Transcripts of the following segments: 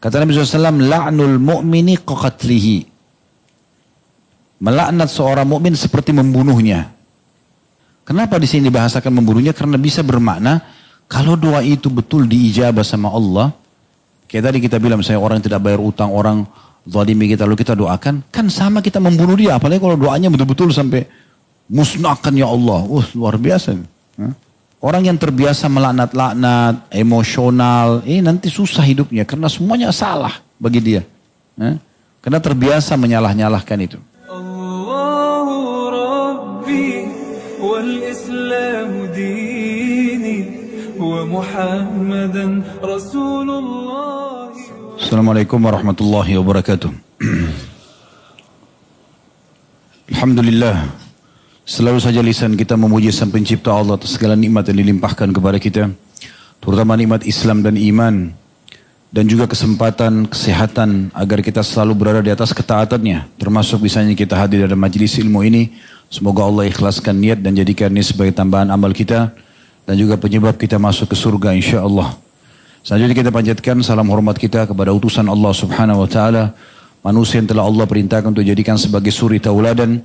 Kata Nabi SAW, la'nul mu'mini qaqatlihi. Melaknat seorang mukmin seperti membunuhnya. Kenapa di sini dibahasakan membunuhnya? Karena bisa bermakna kalau doa itu betul diijabah sama Allah. Kayak tadi kita bilang misalnya orang tidak bayar utang, orang zalimi kita lalu kita doakan, kan sama kita membunuh dia. Apalagi kalau doanya betul-betul sampai musnahkan ya Allah. Luar biasa. Orang yang terbiasa melaknat-laknat, emosional, nanti susah hidupnya karena semuanya salah bagi dia. Karena terbiasa menyalah-nyalahkan itu. والإسلام ديني ومحمدا رسول الله. Assalamualaikum warahmatullahi wabarakatuh. Alhamdulillah, selalu saja lisan kita memuji Sang Pencipta Allah atas segala nikmat yang dilimpahkan kepada kita, terutama nikmat Islam dan iman, dan juga kesempatan, kesehatan agar kita selalu berada di atas ketaatannya, termasuk misalnya kita hadir dalam majelis ilmu ini. Semoga Allah ikhlaskan niat dan jadikan ini sebagai tambahan amal kita dan juga penyebab kita masuk ke surga insyaAllah. Selanjutnya kita panjatkan salam hormat kita kepada utusan Allah Subhanahu wa taala, manusia yang telah Allah perintahkan untuk dijadikan sebagai suri tauladan,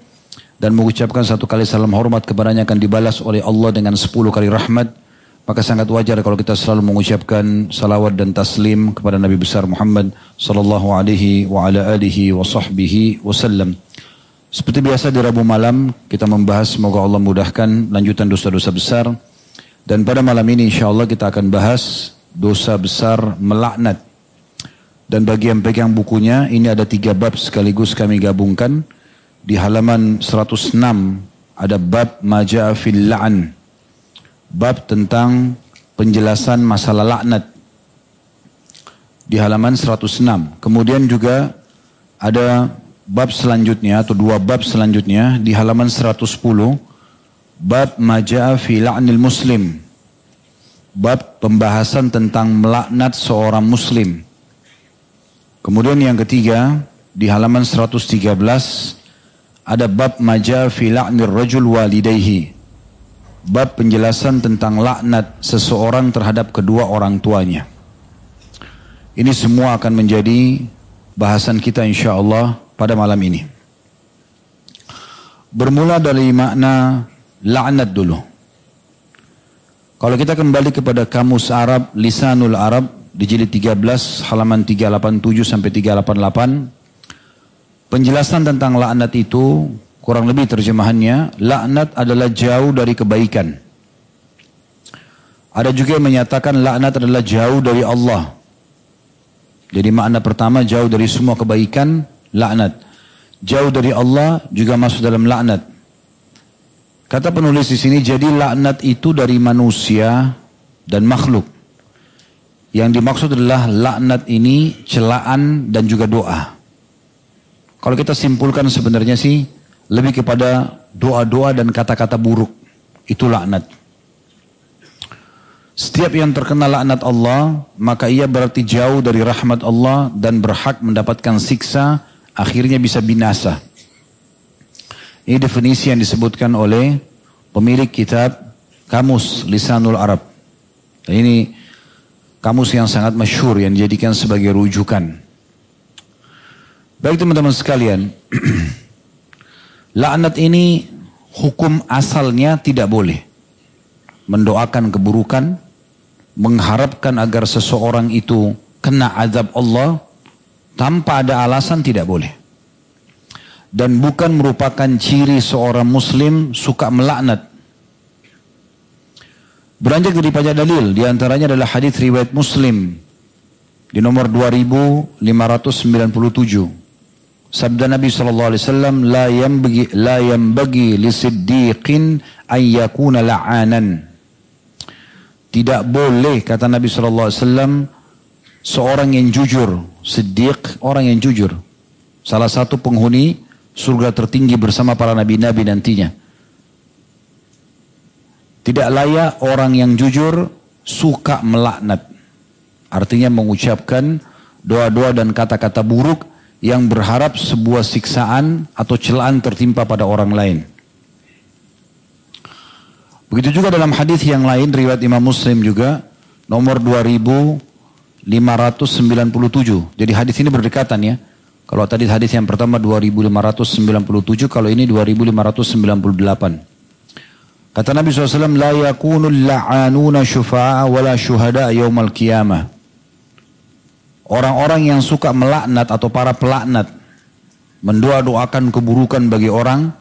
dan mengucapkan satu kali salam hormat kepadanya akan dibalas oleh Allah dengan 10 kali rahmat. Maka sangat wajar kalau kita selalu mengucapkan salawat dan taslim kepada Nabi besar Muhammad sallallahu alaihi wa ala alihi wa sahbihi wasallam. Seperti biasa di Rabu malam kita membahas, semoga Allah mudahkan, lanjutan dosa-dosa besar. Dan pada malam ini insya Allah kita akan bahas dosa besar melaknat. Dan bagi yang pegang bukunya, ini ada 3 bab sekaligus kami gabungkan. Di halaman 106 ada bab maja'a fil la'an. Bab tentang penjelasan masalah laknat. Di halaman 106. Kemudian juga ada bab selanjutnya atau 2 bab selanjutnya di halaman 110, bab maja'a fi la'nil muslim, bab pembahasan tentang melaknat seorang muslim. Kemudian yang ketiga di halaman 113 ada bab maja'a fi la'nir rajul walidayhi, bab penjelasan tentang laknat seseorang terhadap kedua orang tuanya. Ini semua akan menjadi bahasan kita insyaAllah pada malam ini. Bermula dari makna laknat dulu. Kalau kita kembali kepada Kamus Arab, Lisanul Arab di jilid 13 halaman 387 sampai 388, penjelasan tentang laknat itu kurang lebih terjemahannya, laknat adalah jauh dari kebaikan. Ada juga yang menyatakan laknat adalah jauh dari Allah. Jadi makna pertama jauh dari semua kebaikan, laknat. Jauh dari Allah juga masuk dalam laknat. Kata penulis di sini, jadi laknat itu dari manusia dan makhluk. Yang dimaksud adalah laknat ini celaan dan juga doa. Kalau kita simpulkan sebenarnya sih lebih kepada doa-doa dan kata-kata buruk. Itu laknat. Setiap yang terkena laknat Allah, maka ia berarti jauh dari rahmat Allah dan berhak mendapatkan siksa, akhirnya bisa binasa. Ini definisi yang disebutkan oleh pemilik kitab Kamus Lisanul Arab. Dan ini kamus yang sangat masyhur yang dijadikan sebagai rujukan. Baik teman-teman sekalian, laknat ini hukum asalnya tidak boleh. Mendoakan keburukan, mengharapkan agar seseorang itu kena azab Allah tanpa ada alasan tidak boleh. Dan bukan merupakan ciri seorang muslim suka melaknat. Beranjak dari banyak dalil, diantaranya adalah hadis riwayat Muslim di nomor 2597. Sabda Nabi SAW, la yanbaghi lisiddiqin an yakuna la'anan. Tidak boleh, kata Nabi SAW, seorang yang jujur, siddiq, orang yang jujur. Salah satu penghuni surga tertinggi bersama para nabi-nabi nantinya. Tidak layak orang yang jujur suka melaknat. Artinya mengucapkan doa-doa dan kata-kata buruk yang berharap sebuah siksaan atau celaan tertimpa pada orang lain. Begitu juga dalam hadis yang lain riwayat Imam Muslim juga nomor 2598, Jadi hadis ini berdekatan ya. Kalau tadi hadis yang pertama 2597, kalau ini 2598. Kata Nabi SAW, la yakunul la'anuna syufa'a wala syuhada yaumal qiyamah. Orang-orang yang suka melaknat atau para pelaknat, mendoa-doakan keburukan bagi orang,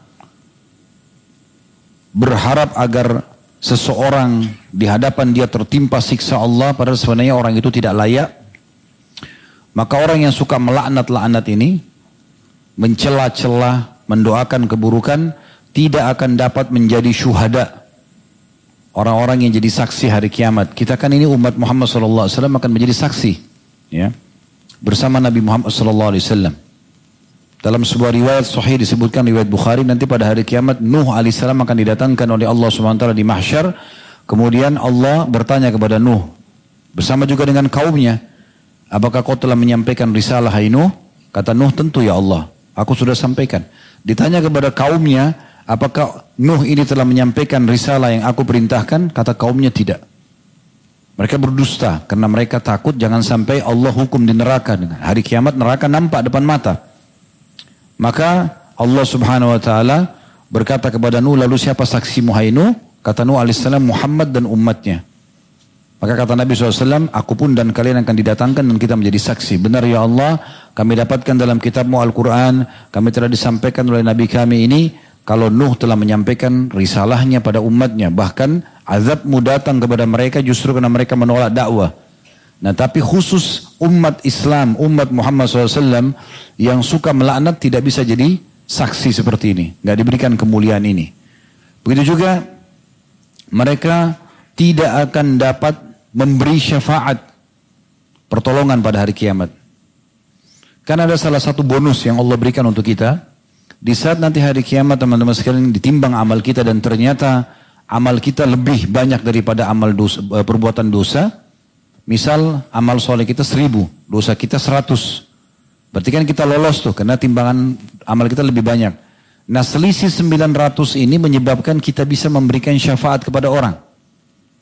berharap agar seseorang di hadapan dia tertimpa siksa Allah, padahal sebenarnya orang itu tidak layak. Maka orang yang suka melaknat-laknat ini, mencela-cela, mendoakan keburukan, tidak akan dapat menjadi syuhada. Orang-orang yang jadi saksi hari kiamat. Kita kan ini umat Muhammad SAW akan menjadi saksi, ya, bersama Nabi Muhammad SAW. Dalam sebuah riwayat sahih disebutkan, riwayat Bukhari, nanti pada hari kiamat Nuh alaihissalam akan didatangkan oleh Allah SWT di mahsyar. Kemudian Allah bertanya kepada Nuh bersama juga dengan kaumnya, apakah kau telah menyampaikan risalah hai Nuh? Kata Nuh, tentu ya Allah, aku sudah sampaikan. Ditanya kepada kaumnya, apakah Nuh ini telah menyampaikan risalah yang aku perintahkan? Kata kaumnya tidak. Mereka berdusta karena mereka takut jangan sampai Allah hukum di neraka. Hari kiamat neraka nampak depan mata. Maka Allah Subhanahu wa taala berkata kepada Nuh, lalu siapa saksimu hai Nuh? Kata Nuh alaihissalam, Muhammad dan umatnya. Maka kata Nabi SAW, aku pun dan kalian akan didatangkan dan kita menjadi saksi. Benar ya Allah, kami dapatkan dalam kitabmu Al-Quran, kami telah disampaikan oleh Nabi kami ini, kalau Nuh telah menyampaikan risalahnya pada umatnya. Bahkan azabmu datang kepada mereka justru karena mereka menolak dakwah. Nah tapi khusus umat Islam, umat Muhammad SAW yang suka melaknat tidak bisa jadi saksi seperti ini. Nggak diberikan kemuliaan ini. Begitu juga mereka tidak akan dapat memberi syafaat pertolongan pada hari kiamat. Karena ada salah satu bonus yang Allah berikan untuk kita. Di saat nanti hari kiamat teman-teman sekalian ditimbang amal kita dan ternyata amal kita lebih banyak daripada amal dosa, perbuatan dosa. Misal amal soleh kita 1000, dosa kita 100. Berarti kan kita lolos tuh karena timbangan amal kita lebih banyak. Nah selisih 900 ini menyebabkan kita bisa memberikan syafaat kepada orang.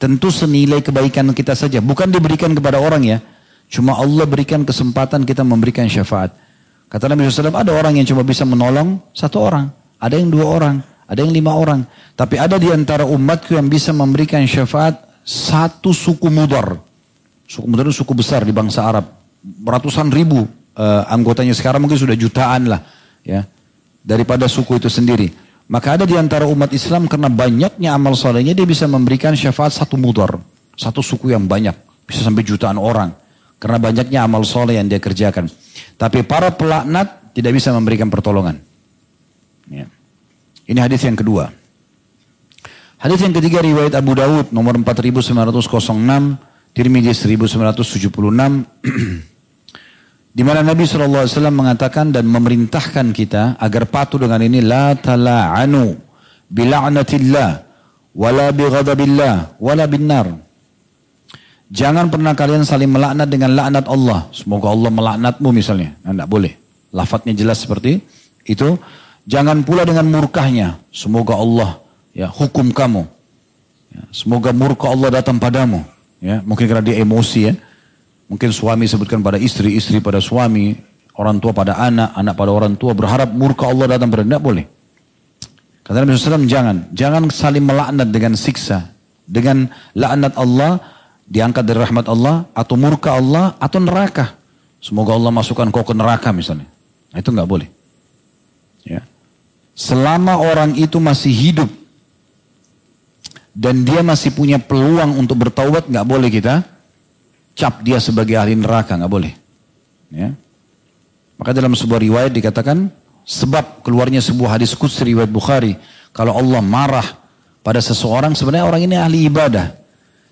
Tentu senilai kebaikan kita saja, bukan diberikan kepada orang ya. Cuma Allah berikan kesempatan kita memberikan syafaat. Kata Nabi SAW, ada orang yang cuma bisa menolong 1 orang, ada yang 2 orang, ada yang 5 orang. Tapi ada di antara umatku yang bisa memberikan syafaat 1 suku Mudar. Suku Mudar itu suku besar di bangsa Arab. Ratusan ribu anggotanya, sekarang mungkin sudah jutaan lah, ya, daripada suku itu sendiri. Maka ada di antara umat Islam karena banyaknya amal solehnya dia bisa memberikan syafaat 1 Mudar, 1 suku yang banyak, bisa sampai jutaan orang karena banyaknya amal soleh yang dia kerjakan. Tapi para pelaknat tidak bisa memberikan pertolongan. Ya. Ini hadis yang kedua. Hadis yang ketiga riwayat Abu Dawud nomor 4906, Tirmidzi 1976. Di mana Nabi SAW mengatakan dan memerintahkan kita agar patuh dengan ini, la tala'anu bila'natillah wala bighadabillah wala binnar. Jangan pernah kalian saling melaknat dengan laknat Allah. Semoga Allah melaknatmu misalnya. Tidak boleh. Lafadznya jelas seperti itu. Jangan pula dengan murkahnya. Semoga Allah ya hukum kamu. Ya, semoga murka Allah datang padamu. Ya, mungkin karena dia emosi ya. Mungkin suami sebutkan pada istri, istri pada suami, orang tua pada anak, anak pada orang tua, berharap murka Allah datang pada, tidak boleh. Kata Nabi SAW, jangan saling melaknat dengan siksa, dengan laknat Allah, diangkat dari rahmat Allah, atau murka Allah, atau neraka. Semoga Allah masukkan kau ke neraka misalnya. Nah, itu nggak boleh. Ya. Selama orang itu masih hidup, dan dia masih punya peluang untuk bertaubat, nggak boleh kita cap dia sebagai ahli neraka, nggak boleh. Ya. Maka dalam sebuah riwayat dikatakan sebab keluarnya sebuah hadis qudsi riwayat Bukhari, kalau Allah marah pada seseorang, sebenarnya orang ini ahli ibadah,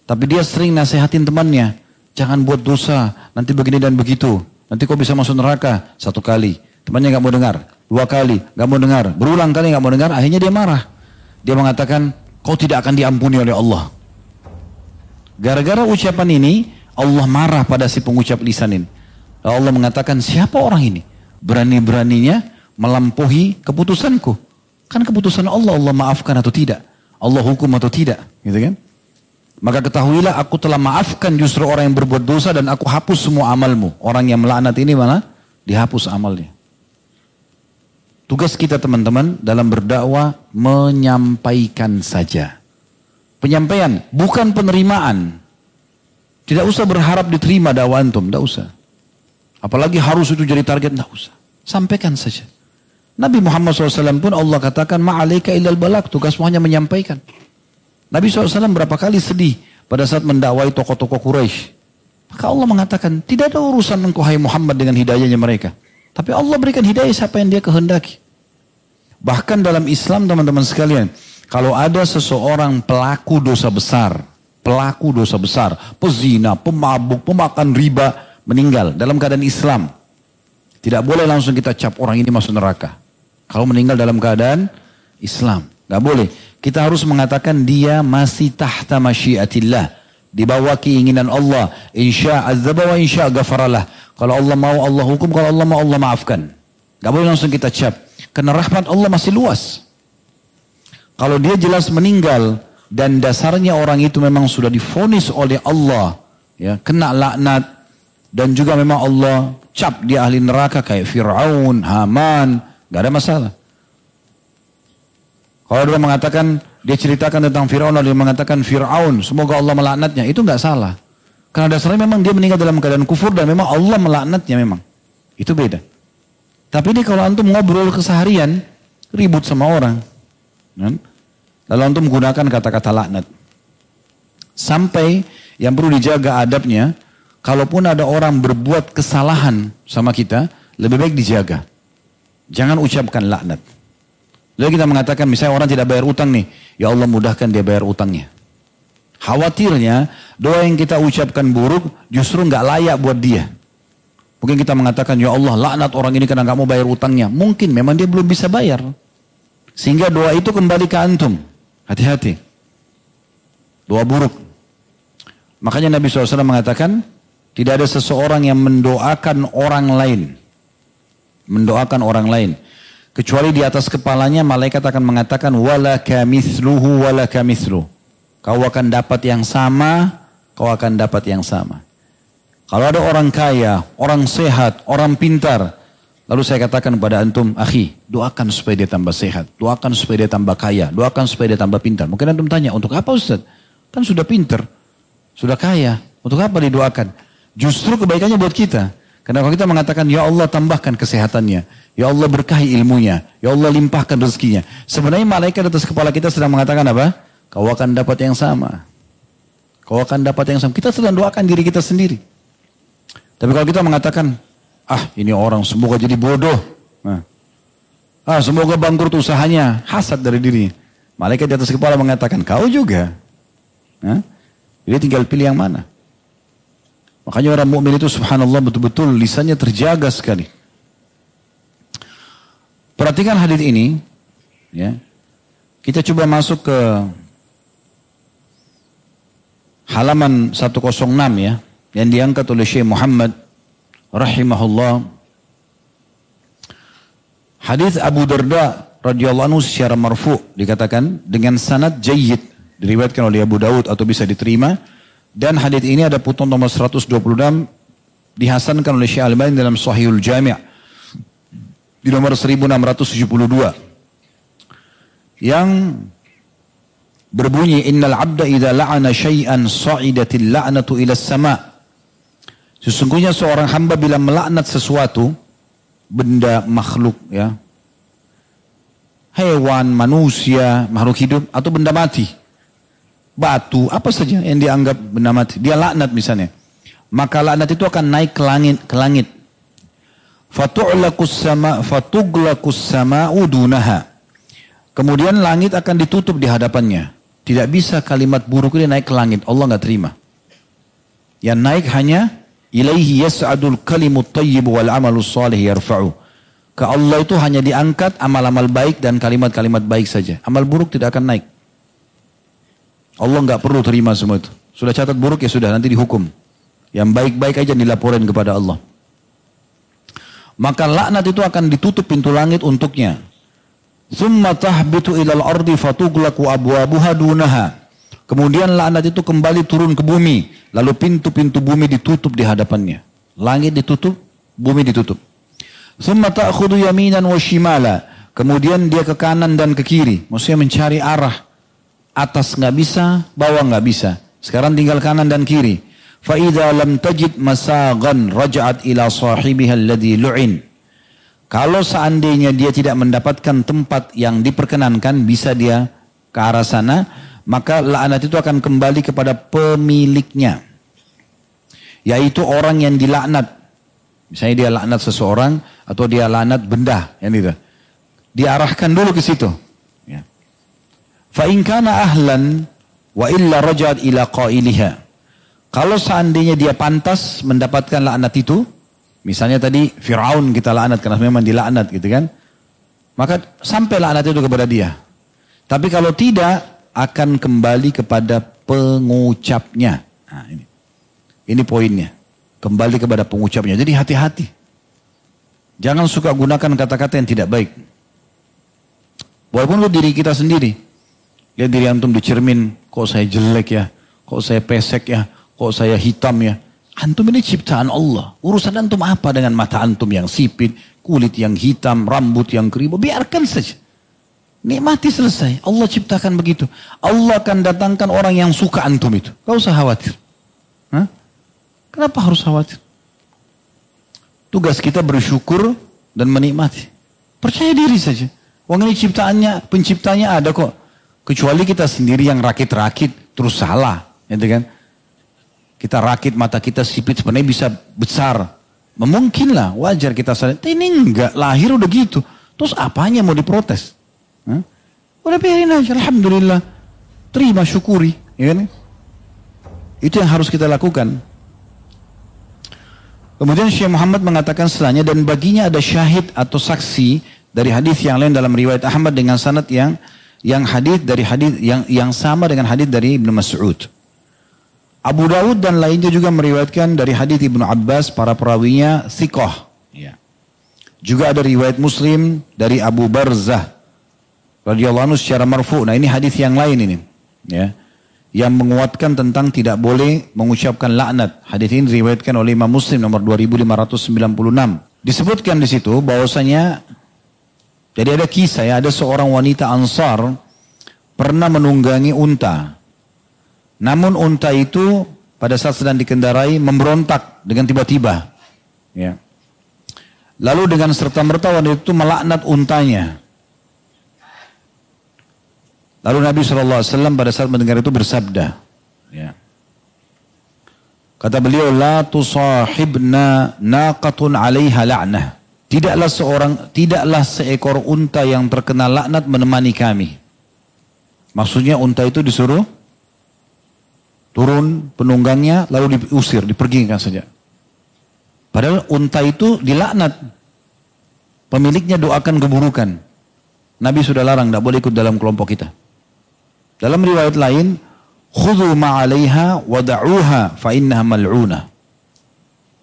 tapi dia sering nasihatin temannya, jangan buat dosa, nanti begini dan begitu, nanti kau bisa masuk neraka. 1 kali, temannya nggak mau dengar. 2 kali, nggak mau dengar. Berulang kali nggak mau dengar, akhirnya dia marah. Dia mengatakan, kau tidak akan diampuni oleh Allah. Gara-gara ucapan ini, Allah marah pada si pengucap lisan ini. Lalu Allah mengatakan, siapa orang ini? Berani-beraninya melampaui keputusanku. Kan keputusan Allah, Allah maafkan atau tidak? Allah hukum atau tidak? Gitu kan? Maka ketahuilah aku telah maafkan justru orang yang berbuat dosa dan aku hapus semua amalmu. Orang yang melaknat ini mana? Dihapus amalnya. Tugas kita teman-teman dalam berdakwah menyampaikan saja. Penyampaian, bukan penerimaan. Tidak usah berharap diterima dakwah antum, tidak usah. Apalagi harus itu jadi target, tidak usah. Sampaikan saja. Nabi Muhammad SAW pun Allah katakan, ma'alaika illal balak, tugasmu hanya menyampaikan. Nabi SAW berapa kali sedih pada saat mendakwai tokoh-tokoh Quraisy. Maka Allah mengatakan, tidak ada urusan engkau hai Muhammad dengan hidayahnya mereka. Tapi Allah berikan hidayah siapa yang dia kehendaki. Bahkan dalam Islam teman-teman sekalian, kalau ada seseorang pelaku dosa besar, pezina, pemabuk, pemakan riba, meninggal dalam keadaan Islam. Tidak boleh langsung kita cap orang ini masuk neraka. Kalau meninggal dalam keadaan Islam, tidak boleh. Kita harus mengatakan dia masih tahta masyiatillah. Di bawah keinginan Allah. Insya azaba wa insya ghafaralah. Kalau Allah mau Allah hukum, kalau Allah mau Allah maafkan. Tidak boleh langsung kita cap. Karena rahmat Allah masih luas. Kalau dia jelas meninggal dan dasarnya orang itu memang sudah divonis oleh Allah, ya, kena laknat dan juga memang Allah cap dia ahli neraka kayak Fir'aun, Haman, gak ada masalah. Kalau dia mengatakan, dia ceritakan tentang Fir'aun, dia mengatakan Fir'aun, semoga Allah melaknatnya, itu gak salah. Karena dasarnya memang dia meninggal dalam keadaan kufur dan memang Allah melaknatnya memang. Itu beda. Tapi ini kalau antum ngobrol keseharian, ribut sama orang. Kan? Lalu antum menggunakan kata-kata laknat. Sampai yang perlu dijaga adabnya, kalaupun ada orang berbuat kesalahan sama kita, lebih baik dijaga. Jangan ucapkan laknat. Lalu kita mengatakan misalnya orang tidak bayar utang nih, ya Allah mudahkan dia bayar utangnya. Khawatirnya doa yang kita ucapkan buruk justru nggak layak buat dia. Mungkin kita mengatakan ya Allah laknat orang ini karena nggak mau bayar utangnya. Mungkin memang dia belum bisa bayar. Sehingga doa itu kembali ke antum. Hati-hati. Doa buruk. Makanya Nabi SAW mengatakan tidak ada seseorang yang mendoakan orang lain. Mendoakan orang lain. Kecuali di atas kepalanya malaikat akan mengatakan walaka mithluhu walaka mithluh. Kau akan dapat yang sama, kau akan dapat yang sama. Kalau ada orang kaya, orang sehat, orang pintar, lalu saya katakan kepada antum, akhi, doakan supaya dia tambah sehat, doakan supaya dia tambah kaya, doakan supaya dia tambah pintar. Mungkin antum tanya, untuk apa Ustaz? Kan sudah pintar, sudah kaya, untuk apa didoakan? Justru kebaikannya buat kita. Karena kalau kita mengatakan, ya Allah tambahkan kesehatannya, ya Allah berkahi ilmunya, ya Allah limpahkan rezekinya. Sebenarnya malaikat atas kepala kita sedang mengatakan apa? Kau akan dapat yang sama. Kau akan dapat yang sama. Kita sedang doakan diri kita sendiri. Tapi kalau kita mengatakan, ini orang semoga jadi bodoh. Semoga bangkrut usahanya. Hasad dari diri. Malaikat di atas kepala mengatakan, kau juga. Jadi tinggal pilih yang mana. Makanya orang mukmin itu subhanallah betul-betul lisannya terjaga sekali. Perhatikan hadis ini. Ya. Kita coba masuk ke halaman 106 ya. Yang diangkat oleh Syekh Muhammad rahimahullah. Hadis Abu Darda radhiyallahu anhu secara marfu dikatakan dengan sanad jayyid, diriwayatkan oleh Abu Daud atau bisa diterima, dan hadis ini ada putun nomor 126 dihasankan oleh Syekh Al-Albani dalam Sahihul Jami' di nomor 1672 yang berbunyi innal 'abda idza la'ana syai'an sa'idatil la'natu ila as-sama'. Sesungguhnya seorang hamba bila melaknat sesuatu, benda makhluk ya, hewan, manusia, makhluk hidup atau benda mati, batu, apa saja yang dianggap benda mati, dia laknat misalnya, maka laknat itu akan naik ke langit. Fatu'laqus sama'u dunaha. Kemudian langit akan ditutup di hadapannya. Tidak bisa kalimat buruk ini naik ke langit, Allah nggak terima. Yang naik hanya ilaihi yas'adul kalimut thayyib wal amalus salih yarfa'u. Ke Allah itu hanya diangkat amal-amal baik dan kalimat-kalimat baik saja. Amal buruk tidak akan naik. Allah nggak perlu terima semua itu. Sudah catat buruk ya sudah, nanti dihukum. Yang baik-baik aja dilaporin kepada Allah. Maka laknat itu akan ditutup pintu langit untuknya. Thumma tahbitu ilal ardi fatughlaqu abwabuha dunaha. Kemudian laknat itu kembali turun ke bumi. Lalu pintu-pintu bumi ditutup di hadapannya. Langit ditutup, bumi ditutup. Thumma ta'khudhu yaminan wa shimala. Kemudian dia ke kanan dan ke kiri. Maksudnya mencari arah. Atas nggak bisa, bawah nggak bisa. Sekarang tinggal kanan dan kiri. فَإِذَا لَمْ تَجِدْ مَسَاغًا رَجَعَتْ إِلَى صَاحِبِهَا الَّذِي لُعِنْ. Kalau seandainya dia tidak mendapatkan tempat yang diperkenankan, bisa dia ke arah sana, maka laknat itu akan kembali kepada pemiliknya. Yaitu orang yang dilaknat. Misalnya dia laknat seseorang, atau dia laknat benda. Yang itu. Diarahkan dulu ke situ. Ya. فَإِنْ كَانَ أَهْلًا وَإِلَّا رَجَعَتْ إِلَى قَائِلِهَا. Kalau seandainya dia pantas mendapatkan laknat itu, misalnya tadi Fir'aun kita laknat karena memang dilaknat gitu kan, maka sampai laknat itu kepada dia. Tapi kalau tidak, akan kembali kepada pengucapnya. Nah, ini poinnya. Kembali kepada pengucapnya. Jadi hati-hati. Jangan suka gunakan kata-kata yang tidak baik. Walaupun itu diri kita sendiri. Lihat diri antum di cermin, kok saya jelek ya, kok saya pesek ya, kok saya hitam ya. Antum ini ciptaan Allah. Urusan antum apa dengan mata antum yang sipit, kulit yang hitam, rambut yang keribu. Biarkan saja. Nikmati selesai. Allah ciptakan begitu. Allah akan datangkan orang yang suka antum itu. Gak usah khawatir. Hah? Kenapa harus khawatir? Tugas kita bersyukur dan menikmati. Percaya diri saja. Wong ini ciptaannya, penciptanya ada kok. Kecuali kita sendiri yang rakit-rakit terus salah. Gitu kan? Kita rakit, mata kita sipit, sebenarnya bisa besar. Mungkinlah, wajar kita salah. Ini enggak, lahir udah gitu. Terus apanya mau diprotes? Hah? Udah biarin aja, alhamdulillah. Terima, syukuri. Ya kan? Itu yang harus kita lakukan. Kemudian Syekh Muhammad mengatakan setelahnya, dan baginya ada syahid atau saksi dari hadis yang lain dalam riwayat Ahmad dengan sanad yang hadis dari hadis yang sama dengan hadis dari Ibnu Mas'ud. Abu Dawud dan lainnya juga meriwayatkan dari hadis Ibnu Abbas, para perawinya thiqah. Ya. Juga ada riwayat Muslim dari Abu Barzah radhiyallahu anhu secara marfu. Nah, ini hadis yang lain ini, ya. Yang menguatkan tentang tidak boleh mengucapkan laknat. Hadis ini diriwayatkan oleh Imam Muslim nomor 2596. Disebutkan di situ bahwasanya jadi ada kisah ya, ada seorang wanita Ansar pernah menunggangi unta. Namun unta itu pada saat sedang dikendarai memberontak dengan tiba-tiba. Ya. Lalu dengan serta-merta wanita itu melaknat untanya. Lalu Nabi SAW pada saat mendengar itu bersabda. Ya. Kata beliau, la tusahibna naqatun alaiha la'nah. Tidaklah seekor unta yang terkena laknat menemani kami. Maksudnya unta itu disuruh turun penunggangnya lalu diusir, dipergikan saja. Padahal unta itu dilaknat. Pemiliknya doakan keburukan. Nabi sudah larang, tidak boleh ikut dalam kelompok kita. Dalam riwayat lain, khudhu ma'alaiha wada'uha fa'innaha mal'una.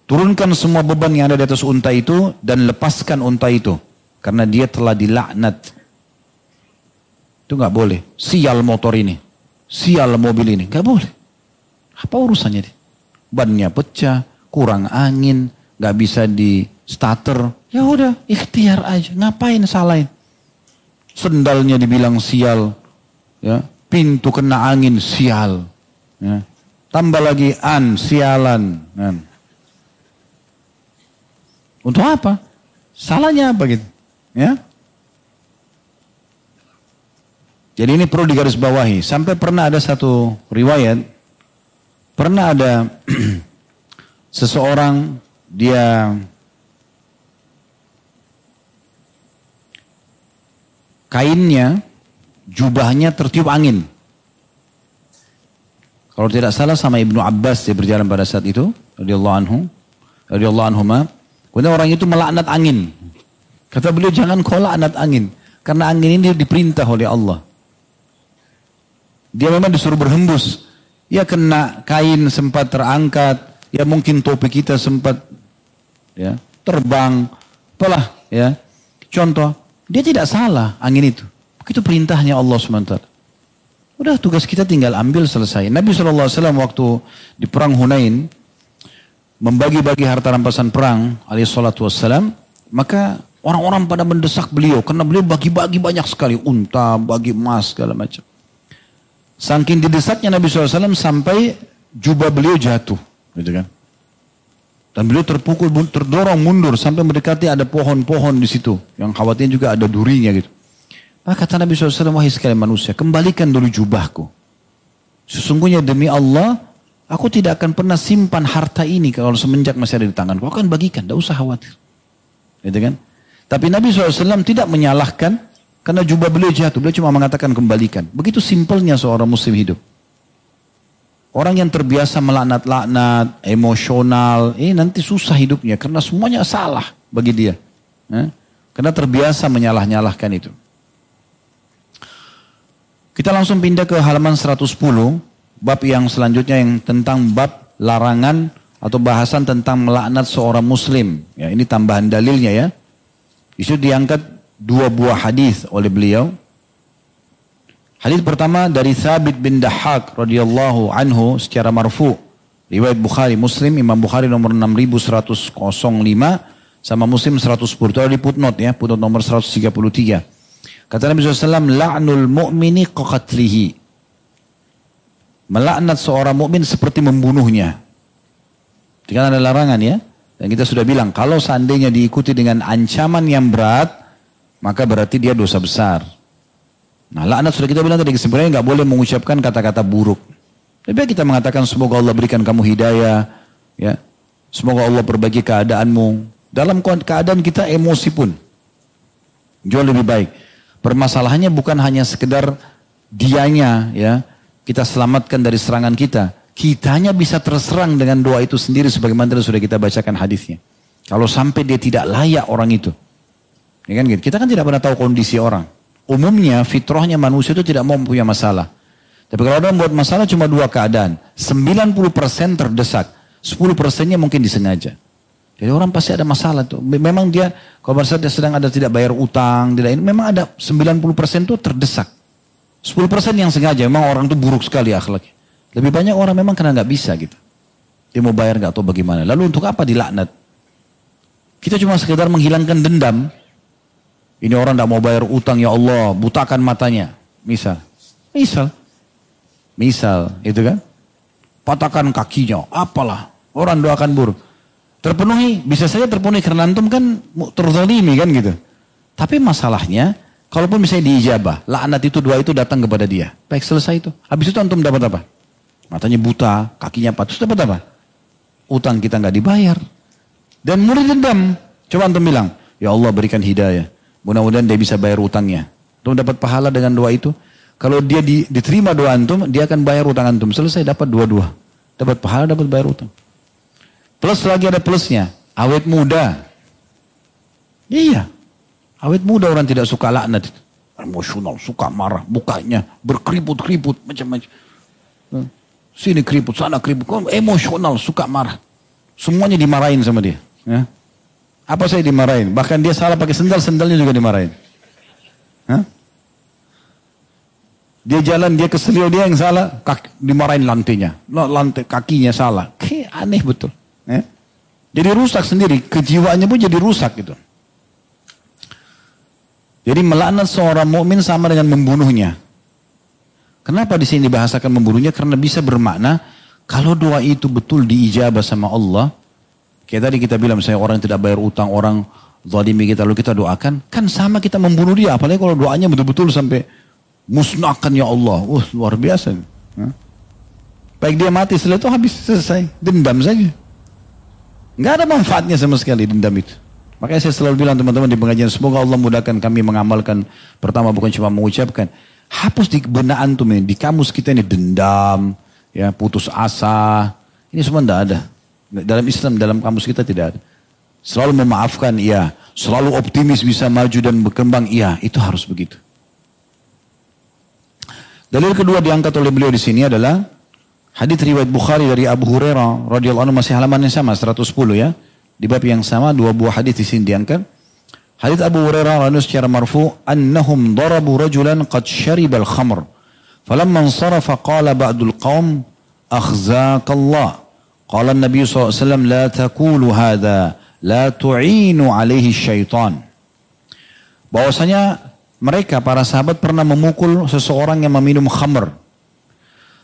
Turunkan semua beban yang ada di atas unta itu dan lepaskan unta itu. Karena dia telah dilaknat. Itu nggak boleh. Sial motor ini. Sial mobil ini. Nggak boleh. Apa urusannya dia? Bannya pecah, kurang angin, nggak bisa di starter. Ya udah, ikhtiar aja. Ngapain salahin? Sendalnya dibilang sial, ya. Pintu kena angin sial, ya. Tambah lagi sialan. Kan. Untuk apa? Salahnya apa gitu? Ya. Jadi ini perlu digarisbawahi. Sampai pernah ada satu riwayat, pernah ada seseorang dia kainnya, jubahnya tertiup angin. Kalau tidak salah sama Ibnu Abbas dia berjalan pada saat itu, radhiyallahu anhuma. Kemudian orang itu melaknat angin. Kata beliau, jangan kau laknat angin, karena angin ini diperintah oleh Allah. Dia memang disuruh berhembus. Ya kena kain sempat terangkat, ya mungkin topi kita sempat ya terbang, apalah ya. Contoh, dia tidak salah angin itu. Begitu perintahnya Allah SWT. Udah tugas kita tinggal ambil selesai. Nabi SAW waktu di perang Hunain membagi-bagi harta rampasan perang alaihi salatu wassalam, maka orang-orang pada mendesak beliau karena beliau bagi-bagi banyak sekali, unta, bagi emas segala macam. Saking didesaknya Nabi SAW sampai jubah beliau jatuh, gitu kan. Dan beliau terpukul, terdorong mundur sampai mendekati ada pohon-pohon di situ yang khawatirnya juga ada durinya gitu. Maka kata Nabi SAW, wahai sekalian manusia, kembalikan dulu jubahku. Sesungguhnya demi Allah, aku tidak akan pernah simpan harta ini kalau semenjak masih ada di tanganku. Aku akan bagikan, tidak usah khawatir. Gitu kan? Tapi Nabi SAW tidak menyalahkan karena jubah beliau jatuh. Beliau cuma mengatakan kembalikan. Begitu simpelnya seorang muslim hidup. Orang yang terbiasa melaknat-laknat, emosional, nanti susah hidupnya karena semuanya salah bagi dia. Karena terbiasa menyalah-nyalahkan itu. Kita langsung pindah ke halaman 110, bab yang selanjutnya yang tentang bab larangan atau bahasan tentang melaknat seorang muslim. Ya, ini tambahan dalilnya ya. Itu diangkat 2 buah hadis oleh beliau. Hadis pertama dari Thabit bin Dahhak radhiyallahu anhu secara marfu. Riwayat Bukhari, Muslim, Imam Bukhari nomor 6105 sama Muslim 110. Itu di footnote ya, footnote nomor 133. Kata Nabi SAW, la'nul mu'mini qaqatlihi. Melaknat seorang mukmin seperti membunuhnya. Itu kan ada larangan ya. Dan kita sudah bilang, kalau seandainya diikuti dengan ancaman yang berat, maka berarti dia dosa besar. Nah, laknat sudah kita bilang tadi, sebenarnya nggak boleh mengucapkan kata-kata buruk. Tapi kita mengatakan semoga Allah berikan kamu hidayah, ya. Semoga Allah perbaiki keadaanmu. Dalam keadaan kita emosi pun jauh lebih baik. Permasalahannya bukan hanya sekedar dianya, ya, kita selamatkan dari serangan kita. Kitanya bisa terserang dengan doa itu sendiri sebagaimana sudah kita bacakan hadisnya. Kalau sampai dia tidak layak orang itu. Ya kan gitu. Kita kan tidak pernah tahu kondisi orang. Umumnya fitrahnya manusia itu tidak mau punya masalah. Tapi kalau orang buat masalah cuma 2 keadaan. 90% terdesak. 10%-nya mungkin disengaja. Jadi orang pasti ada masalah tuh. Memang dia, kalau dia sedang ada tidak bayar utang, tidak ini, memang ada 90% tuh terdesak. 10% yang sengaja, memang orang tuh buruk sekali akhlaknya. Lebih banyak orang memang karena nggak bisa gitu. Dia mau bayar nggak tahu bagaimana. Lalu untuk apa dilaknat? Kita cuma sekedar menghilangkan dendam. Ini orang nggak mau bayar utang, ya Allah, butakan matanya. Misal, itu kan? Patahkan kakinya, apalah. Orang doakan buruk. Terpenuhi, bisa saja terpenuhi karena antum kan terzalimi kan gitu. Tapi masalahnya, kalaupun misalnya diijabah, laknat itu 2 itu datang kepada dia. Baik, selesai itu. Habis itu antum dapat apa? Matanya buta, kakinya patah, terus dapat apa? Utang kita nggak dibayar. Dan murid dendam. Coba antum bilang, ya Allah berikan hidayah. Mudah-mudahan dia bisa bayar utangnya. Antum dapat pahala dengan doa itu. Kalau dia diterima doa antum, dia akan bayar utang antum. Selesai, dapat 2-2. Dapat pahala, dapat bayar utang. Plus lagi ada plusnya, awet muda. Iya, awet muda orang tidak suka laknat. Emosional, suka marah, mukanya berkeriput-keriput, macam-macam. Sini keriput, sana keriput. Emosional, suka marah. Semuanya dimarahin sama dia. Ya. Apa saya dimarahin? Bahkan dia salah pakai sendal, sendalnya juga dimarahin. Hah? Dia jalan, dia keselio, dia yang salah, dimarahin lantainya. Lantai kakinya salah. Aneh betul. Ya. Jadi rusak sendiri, kejiwaannya pun jadi rusak gitu. Jadi melaknat seorang mukmin sama dengan membunuhnya. Kenapa di sini dibahasakan membunuhnya? Karena bisa bermakna kalau doa itu betul diijabah sama Allah. Kayak tadi kita bilang misalnya orang tidak bayar utang, orang zalimi kita lalu kita doakan, kan sama kita membunuh dia. Apalagi kalau doanya betul-betul sampai musnahkan ya Allah. Luar biasa. Baik dia mati setelah itu habis, selesai, dendam saja. Nggak ada manfaatnya sama sekali dendam itu. Makanya saya selalu bilang teman-teman di pengajian, semoga Allah mudahkan kami mengamalkan. Pertama bukan cuma mengucapkan. Hapus di benak antum ini, di kamus kita ini dendam, ya putus asa. Ini semua tidak ada. Dalam Islam, dalam kamus kita tidak ada. Selalu memaafkan, iya. Selalu optimis bisa maju dan berkembang, iya. Itu harus begitu. Dalil kedua diangkat oleh beliau di sini adalah hadits riwayat Bukhari dari Abu Hurairah radhiyallahu anhu, masih halaman yang sama 110 ya. Di bab yang sama 2 buah hadits di sini diangkat. Hadits Abu Hurairah radhiyallahu anhu secara marfu, annahum darabu rajulan qad syaribal khamr Falamma ansarafa qala ba'dul qaum akhzakallah. Qala Nabi SAW la taqulu hadha la tu'inu alaihi syaitan. Bahwasanya mereka para sahabat pernah memukul seseorang yang meminum khamr.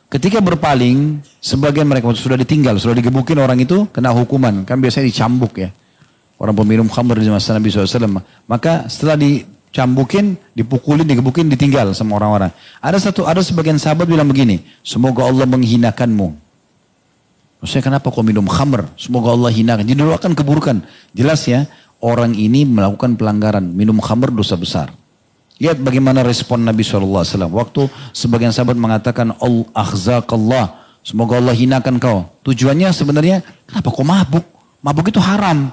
Ketika berpaling, sebagian mereka sudah ditinggal, sudah digebukin orang itu kena hukuman. Kan biasanya dicambuk ya. Orang peminum khamr di masa Nabi SAW. Maka setelah dicambukin, dipukulin, digebukin, ditinggal sama orang-orang. Ada sebagian sahabat bilang begini, semoga Allah menghinakanmu. Maksudnya kenapa kau minum khamr? Semoga Allah hinakan. Jadi doakan keburukan. Jelas ya, orang ini melakukan pelanggaran. Minum khamr dosa besar. Lihat bagaimana respon Nabi SAW. Waktu sebagian sahabat mengatakan, akhzakallah, semoga Allah hinakan kau. Tujuannya sebenarnya, kenapa kau mabuk? Mabuk itu haram.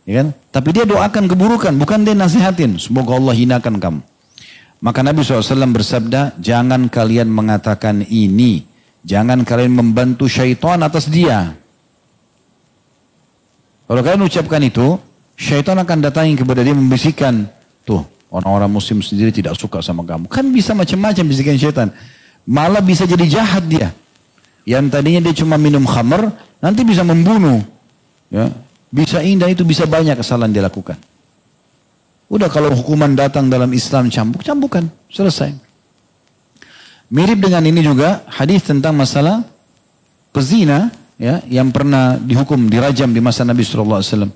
Ya kan? Tapi dia doakan keburukan, bukan dia nasihatin. Semoga Allah hinakan kamu. Maka Nabi SAW bersabda, jangan kalian mengatakan ini. Jangan kalian membantu syaitan atas dia. Kalau kalian ucapkan itu, syaitan akan datangi kepada dia membisikkan, tuh, orang-orang muslim sendiri tidak suka sama kamu. Kan bisa macam-macam bisikan syaitan. Malah bisa jadi jahat dia. Yang tadinya dia cuma minum khamr, nanti bisa membunuh. Ya. Bisa indah itu bisa banyak kesalahan dia lakukan. Udah kalau hukuman datang dalam Islam cambukan. Selesai. Mirip dengan ini juga hadis tentang masalah pezina ya, yang pernah dihukum, dirajam di masa Nabi SAW.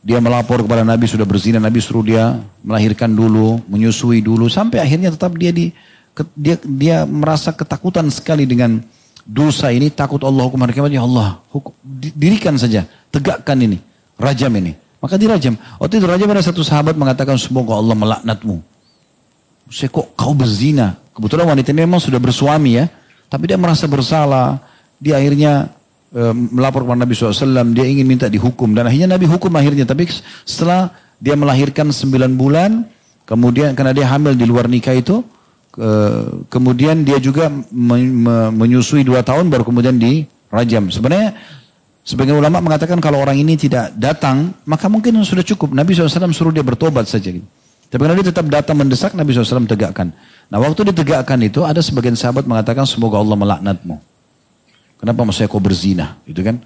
Dia melapor kepada Nabi sudah berzina, Nabi suruh dia melahirkan dulu, menyusui dulu, sampai akhirnya tetap dia merasa ketakutan sekali dengan dosa ini, takut Allah hukum hari kiamat. Ya Allah, dirikan saja, tegakkan ini, rajam ini. Maka dirajam. Waktu itu rajam ada satu sahabat mengatakan, semoga Allah melaknatmu. Saya kok kau berzina? Kebetulan wanita ini memang sudah bersuami ya, tapi dia merasa bersalah. Dia akhirnya melapor kepada Nabi SAW, dia ingin minta dihukum. Dan akhirnya Nabi hukum akhirnya. Tapi setelah dia melahirkan 9 bulan, kemudian karena dia hamil di luar nikah itu, kemudian dia juga menyusui 2 tahun baru kemudian dirajam. Sebenarnya sebagian ulama mengatakan kalau orang ini tidak datang, maka mungkin sudah cukup. Nabi SAW suruh dia bertobat saja. Tapi karena dia tetap datang mendesak, Nabi SAW tegakkan. Nah waktu ditegakkan itu, ada sebagian sahabat mengatakan semoga Allah melaknatmu. Kenapa maksudnya kau berzina? Gitu kan?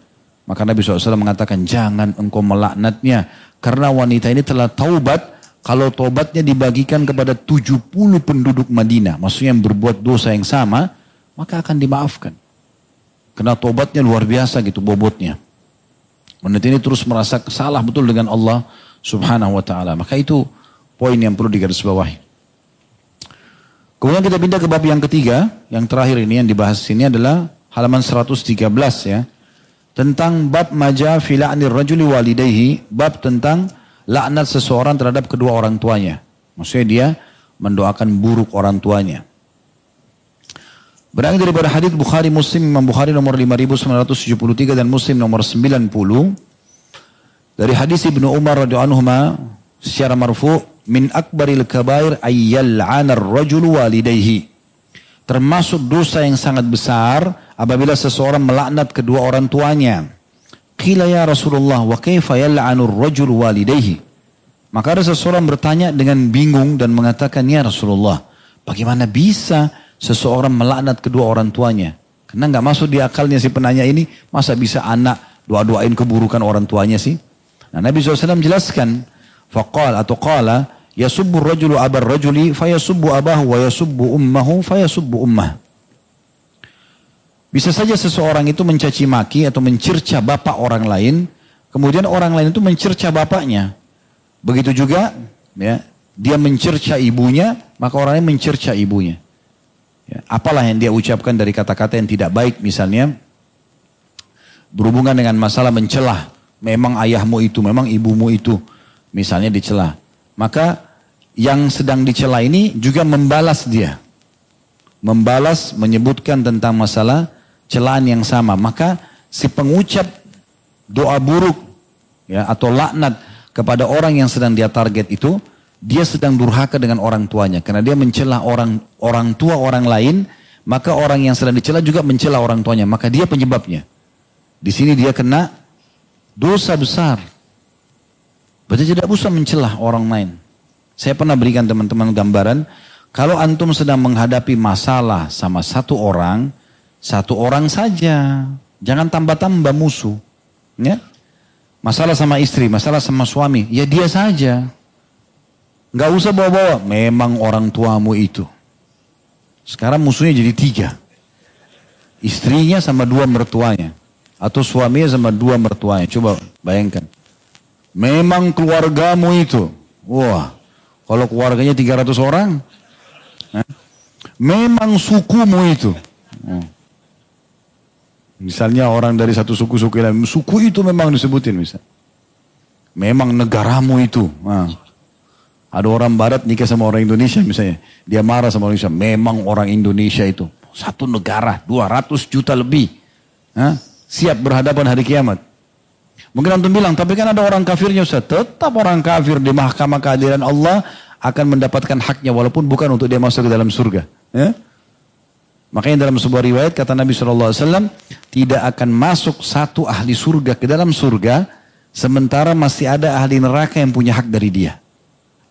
Maka Nabi SAW mengatakan jangan engkau melaknatnya. Karena wanita ini telah taubat. Kalau taubatnya dibagikan kepada 70 penduduk Madinah. Maksudnya yang berbuat dosa yang sama. Maka akan dimaafkan. Karena taubatnya luar biasa gitu bobotnya. Wanita ini terus merasa salah betul dengan Allah Subhanahu wa ta'ala. Maka itu poin yang perlu digarisbawahi. Kemudian kita pindah ke bab yang ketiga. Yang terakhir ini yang dibahas sini adalah halaman 113 ya. Tentang bab maja fi la'nir rajuli walidayhi. Bab tentang laknat seseorang terhadap kedua orang tuanya. Maksudnya dia mendoakan buruk orang tuanya. Berangkat daripada hadits Bukhari Muslim, Imam Bukhari nomor 5973 dan Muslim nomor 90. Dari hadis Ibnu Umar radhiyallahu anhuma secara marfu, min akbaril kabair ayyal'anar rajulu walidayhi. Termasuk dosa yang sangat besar apabila seseorang melaknat kedua orang tuanya. Qila ya Rasulullah wa kaifa yal'anur rajul walidayhi. Maka ada seseorang bertanya dengan bingung dan mengatakan, ya Rasulullah, bagaimana bisa seseorang melaknat kedua orang tuanya? Karena nggak masuk di akalnya si penanya ini, masa bisa anak doa-doain keburukan orang tuanya sih? Nah, Nabi SAW jelaskan, faqala atau qala, yasubbu rajulu abar rajuli fayasubbu abahu wa yasubbu ummahu fayasubbu ummah. Bisa saja seseorang itu mencaci maki atau mencerca bapak orang lain, kemudian orang lain itu mencerca bapaknya. Begitu juga ya, dia mencerca ibunya, maka orang lain mencerca ibunya. Ya, apalah yang dia ucapkan dari kata-kata yang tidak baik, misalnya berhubungan dengan masalah mencelah, memang ayahmu itu, memang ibumu itu, misalnya dicela. Maka yang sedang dicela ini juga membalas dia. Membalas, menyebutkan tentang masalah celaan yang sama. Maka si pengucap doa buruk ya, atau laknat kepada orang yang sedang dia target itu, dia sedang durhaka dengan orang tuanya. Karena dia mencela orang tua orang lain, maka orang yang sedang dicela juga mencela orang tuanya. Maka dia penyebabnya. Di sini dia kena dosa besar. Berarti tidak usah mencela orang lain. Saya pernah berikan teman-teman gambaran, Kalau antum sedang menghadapi masalah sama satu orang saja. Jangan tambah-tambah musuh. Ya? Masalah sama istri, masalah sama suami, ya dia saja. Nggak usah bawa-bawa, memang orang tuamu itu. Sekarang musuhnya jadi 3. Istrinya sama 2 mertuanya. Atau suaminya sama 2 mertuanya. Coba bayangkan. Memang keluargamu itu. Wah, kalau keluarganya 300 orang. Memang sukumu itu. Misalnya orang dari satu suku-suku lain. Suku itu memang disebutin misal. Memang negaramu itu. Ada orang barat nikah sama orang Indonesia misalnya. Dia marah sama orang Indonesia. Memang orang Indonesia itu. Satu negara, 200 juta lebih. Siap berhadapan hari kiamat. Mungkin antum bilang, tapi kan ada orang kafirnya Ustaz. Tetap orang kafir di mahkamah keadilan Allah akan mendapatkan haknya. Walaupun bukan untuk dia masuk ke dalam surga. Ya? Makanya dalam sebuah riwayat kata Nabi SAW, tidak akan masuk satu ahli surga ke dalam surga, sementara masih ada ahli neraka yang punya hak dari dia.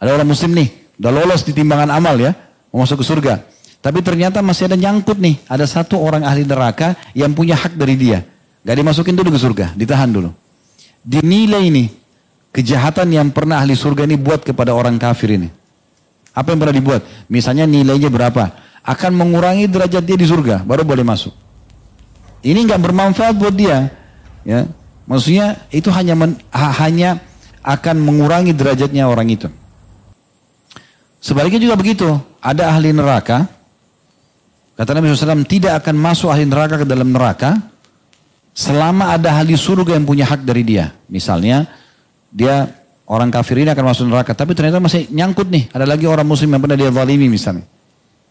Ada orang muslim nih, udah lolos di timbangan amal ya, mau masuk ke surga. Tapi ternyata masih ada nyangkut nih, ada satu orang ahli neraka yang punya hak dari dia. Gak dimasukin dulu ke surga, ditahan dulu. Dinilai ini, kejahatan yang pernah ahli surga ini buat kepada orang kafir ini. Apa yang pernah dibuat? Misalnya nilainya berapa? Akan mengurangi derajat dia di surga, baru boleh masuk. Ini gak bermanfaat buat dia. Ya, maksudnya itu hanya akan mengurangi derajatnya orang itu. Sebaliknya juga begitu. Ada ahli neraka. Kata Nabi SAW, tidak akan masuk ahli neraka ke dalam neraka selama ada ahli surga yang punya hak dari dia. Misalnya, dia orang kafir ini akan masuk neraka. Tapi ternyata masih nyangkut nih. Ada lagi orang muslim yang pernah dia zalimi misalnya.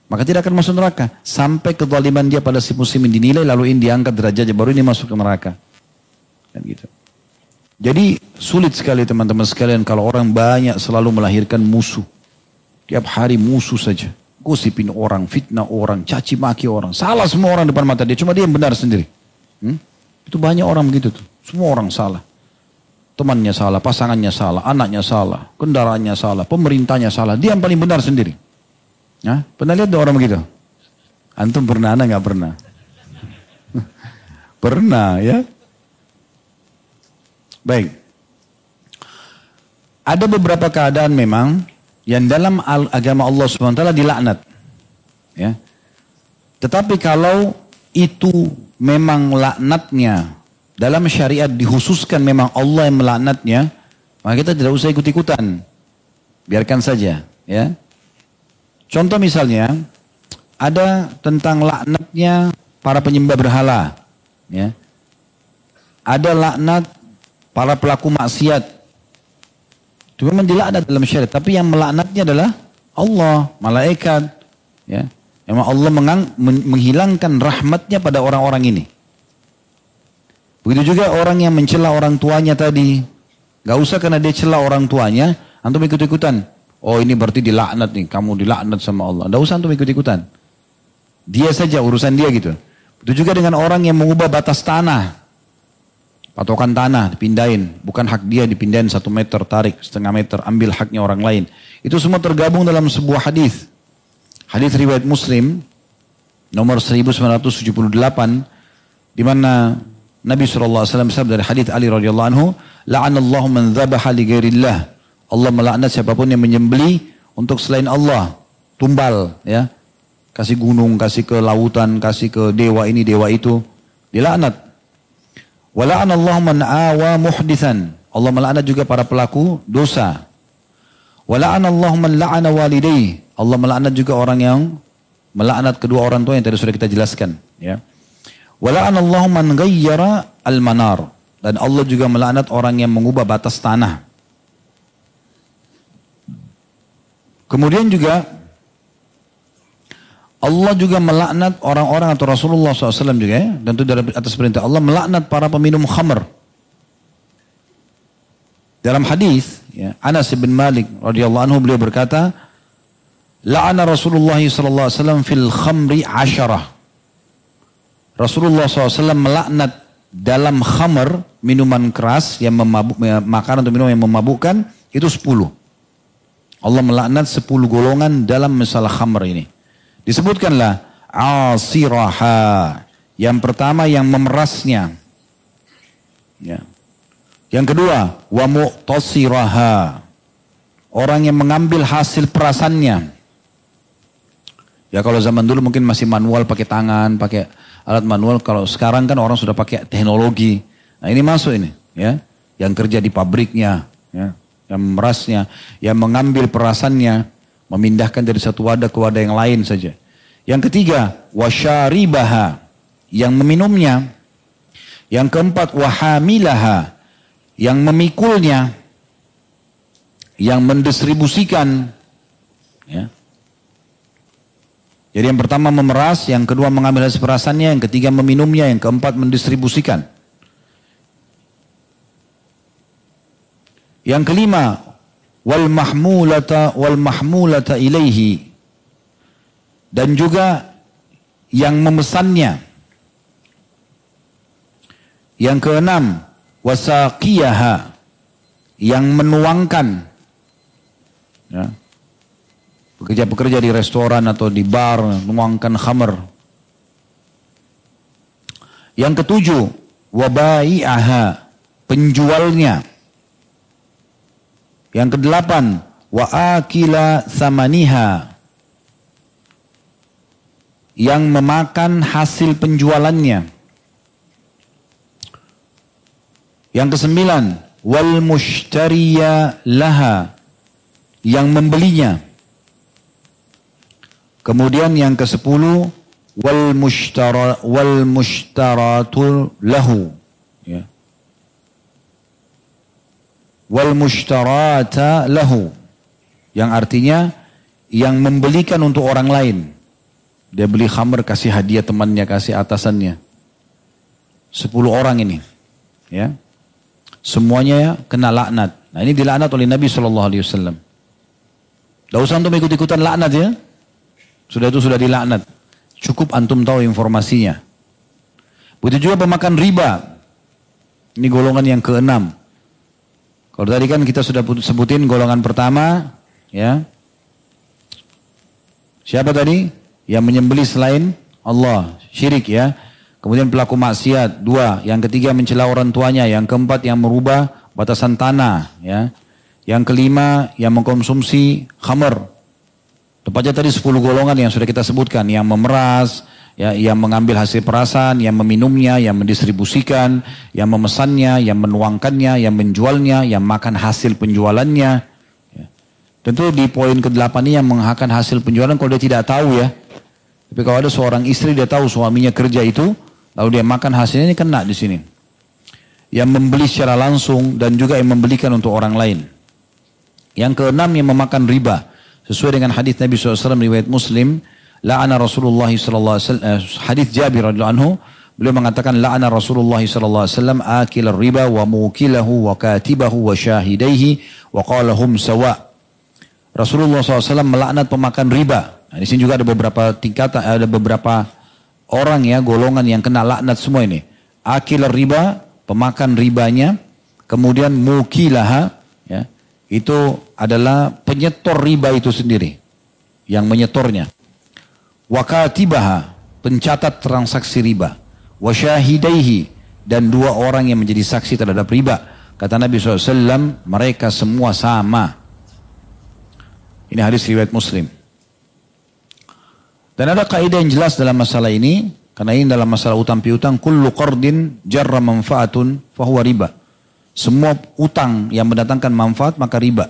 Maka tidak akan masuk neraka. Sampai kezaliman dia pada si muslimin dinilai, lalu ini diangkat derajatnya, baru ini masuk ke neraka. Dan gitu. Jadi sulit sekali teman-teman sekalian kalau orang banyak selalu melahirkan musuh. Tiap hari musuh saja. Gosipin orang, fitnah orang, caci maki orang. Salah semua orang depan mata dia. Cuma dia yang benar sendiri. Itu banyak orang begitu tuh. Semua orang salah. Temannya salah, pasangannya salah, anaknya salah, kendaraannya salah, pemerintahnya salah. Dia yang paling benar sendiri. Pernah lihat orang begitu? Antum pernah, anak gak pernah? Pernah ya. Baik. Ada beberapa keadaan memang yang dalam agama Allah SWT dilaknat. Ya. Tetapi kalau itu memang laknatnya dalam syariat dikhususkan memang Allah yang melaknatnya, maka kita tidak usah ikut-ikutan. Biarkan saja. Ya. Contoh misalnya, ada tentang laknatnya para penyembah berhala. Ya. Ada laknat para pelaku maksiat. Itu memang dilaknat dalam syariat. Tapi yang melaknatnya adalah Allah, malaikat. Ya. Memang Allah menghilangkan rahmatnya pada orang-orang ini. Begitu juga orang yang mencela orang tuanya tadi. Gak usah karena dia cela orang tuanya, antum ikut-ikutan. Oh ini berarti dilaknat nih, kamu dilaknat sama Allah. Gak usah antum ikut-ikutan. Dia saja, urusan dia gitu. Begitu juga dengan orang yang mengubah batas tanah. Patokan tanah dipindahin, bukan hak dia dipindahin 1 meter, tarik setengah meter, ambil haknya orang lain. Itu semua tergabung dalam sebuah hadis. Hadis riwayat Muslim nomor 1978 di mana Nabi SAW bersabda dari hadis Ali radhiyallahu anhu, la'anallahu man dzabaha li ghairillah. Allah melaknat siapapun yang menyembelih untuk selain Allah, tumbal ya. Kasih gunung, kasih ke lautan, kasih ke dewa ini, dewa itu, dilaknat. Wala'anallahu man awa muhdithan. Allah melaknat juga para pelaku dosa. Wala'anallahu man la'ana walidayhi. Allah melaknat juga orang yang melaknat kedua orang tua yang tadi sudah kita jelaskan. Ya. Wala'anallahu man ghayyara al-manar. Dan Allah juga melaknat orang yang mengubah batas tanah. Kemudian juga Allah juga melaknat orang-orang atau Rasulullah SAW juga ya. Dan itu dari atas perintah Allah melaknat para peminum khamr. Dalam hadis ya, Anas bin Malik radhiyallahu anhu beliau berkata, la'ana Rasulullah SAW fil khamri 10. Rasulullah SAW melaknat dalam khamr, minuman keras yang makanan atau minuman yang memabukkan itu 10. Allah melaknat 10 golongan dalam masalah khamr ini. Disebutkanlah asiraha. Yang pertama yang memerasnya. Ya. Yang kedua, wa mu'tasiraha. Orang yang mengambil hasil perasannya. Ya kalau zaman dulu mungkin masih manual pakai tangan, pakai alat manual. Kalau sekarang kan orang sudah pakai teknologi. Nah ini masuk ini, ya. Yang kerja di pabriknya, ya. Yang memerasnya, yang mengambil perasannya, memindahkan dari satu wadah ke wadah yang lain saja. Yang ketiga, wasyaribaha, yang meminumnya. Yang keempat, wahamilaha, yang memikulnya, yang mendistribusikan. Ya. Jadi yang pertama memeras, yang kedua mengambil hasil perasannya, yang ketiga meminumnya, yang keempat mendistribusikan. Yang kelima, wal mahmulata ilaihi, dan juga yang memesannya. Yang keenam, wasaqiyaha, yang menuangkan. Ya. Pekerja-pekerja di restoran atau di bar menuangkan khamr. Yang ketujuh, wabai'aha, penjualnya. Yang kedelapan, wa akila samaniha, yang memakan hasil penjualannya. Yang kesembilan, wal mushtariya laha, yang membelinya. Kemudian yang ke-10, wal mushtaratul lahu, ya. Wal mushtarata lahu, yang artinya yang membelikan untuk orang lain. Dia beli khamr, kasih hadiah temannya, kasih atasannya. 10 orang ini, ya. Semuanya kena laknat. Nah ini dilaknat oleh Nabi SAW. Tidak usah antum ikut-ikutan laknat ya. Sudah itu sudah dilaknat. Cukup antum tahu informasinya. Begitu juga pemakan riba. Ini golongan yang ke-6. Kalau tadi kan kita sudah sebutin golongan pertama, ya. Siapa tadi? Yang menyembelih selain Allah, syirik ya. Kemudian pelaku maksiat, 2. Yang ketiga mencela orang tuanya. Yang keempat yang merubah batasan tanah, ya. Yang kelima yang mengkonsumsi khamr. Tepatnya tadi 10 golongan yang sudah kita sebutkan, yang memeras, ya, yang mengambil hasil perasan, yang meminumnya, yang mendistribusikan, yang memesannya, yang menuangkannya, yang menjualnya, yang makan hasil penjualannya. Ya. Tentu di poin ke-8 ini yang menghakkan hasil penjualan kalau dia tidak tahu ya. Tapi kalau ada seorang istri dia tahu suaminya kerja itu, lalu dia makan hasilnya, ini kena di sini. Yang membeli secara langsung dan juga yang membelikan untuk orang lain. Yang ke-6 yang memakan riba. Sesuai dengan hadis Nabi SAW riwayat Muslim, la'ana Rasulullah SAW, hadis Jabir radhiyallahu anhu, beliau mengatakan la'ana Rasulullah SAW akil riba wa mukilahu wa katibahu wa syahidaihi wa qalahum sawa. Rasulullah SAW melaknat pemakan riba. Nah, di sini juga ada beberapa tingkatan, ada beberapa orang ya, golongan yang kena laknat semua ini. Akil riba, pemakan ribanya, kemudian mukilaha, ya, itu adalah penyetor riba itu sendiri, yang menyetornya. Wakatibaha, pencatat transaksi riba. Wasyahidaihi, dan 2 orang yang menjadi saksi terhadap riba. Kata Nabi SAW, mereka semua sama. Ini hadis riwayat Muslim. Dan ada kaidah yang jelas dalam masalah ini, karena ini dalam masalah utang piutang, kullu qardin jarra manfaatun fahuwa riba. Semua utang yang mendatangkan manfaat maka riba.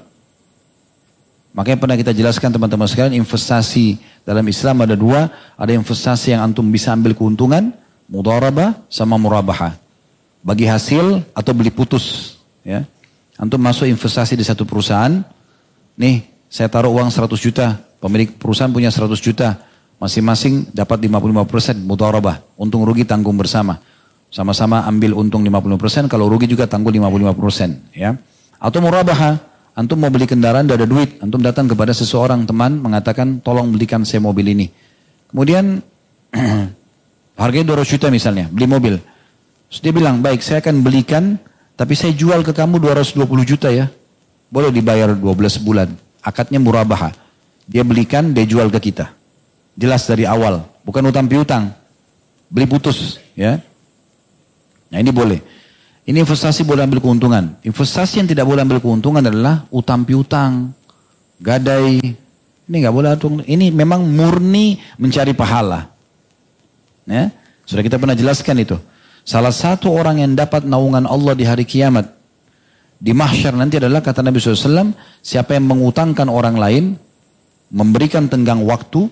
Makanya pernah kita jelaskan teman-teman sekalian, investasi dalam Islam ada 2, ada investasi yang antum bisa ambil keuntungan, mudharabah sama murabahah. Bagi hasil atau beli putus, ya. Antum masuk investasi di satu perusahaan, nih saya taruh uang 100 juta, pemilik perusahaan punya 100 juta, masing-masing dapat 55% mudharabah, untung rugi tanggung bersama. Sama-sama ambil untung 50%, kalau rugi juga tanggung 55%, ya. Atau murabahah, antum mau beli kendaraan, tidak ada duit, antum datang kepada seseorang teman mengatakan tolong belikan saya mobil ini. Kemudian harganya 200 juta misalnya, beli mobil. Terus dia bilang, baik saya akan belikan, tapi saya jual ke kamu 220 juta ya. Boleh dibayar 12 bulan. Akadnya murabaha. Dia belikan, dia jual ke kita. Jelas dari awal, bukan utang piutang. Beli putus, ya. Nah ini boleh. Ini investasi boleh ambil keuntungan. Investasi yang tidak boleh ambil keuntungan adalah utang piutang, gadai. Ini nggak boleh. Ini memang murni mencari pahala. Ya, sudah kita pernah jelaskan itu. Salah satu orang yang dapat naungan Allah di hari kiamat, di mahsyar nanti adalah kata Nabi SAW, siapa yang mengutangkan orang lain, memberikan tenggang waktu,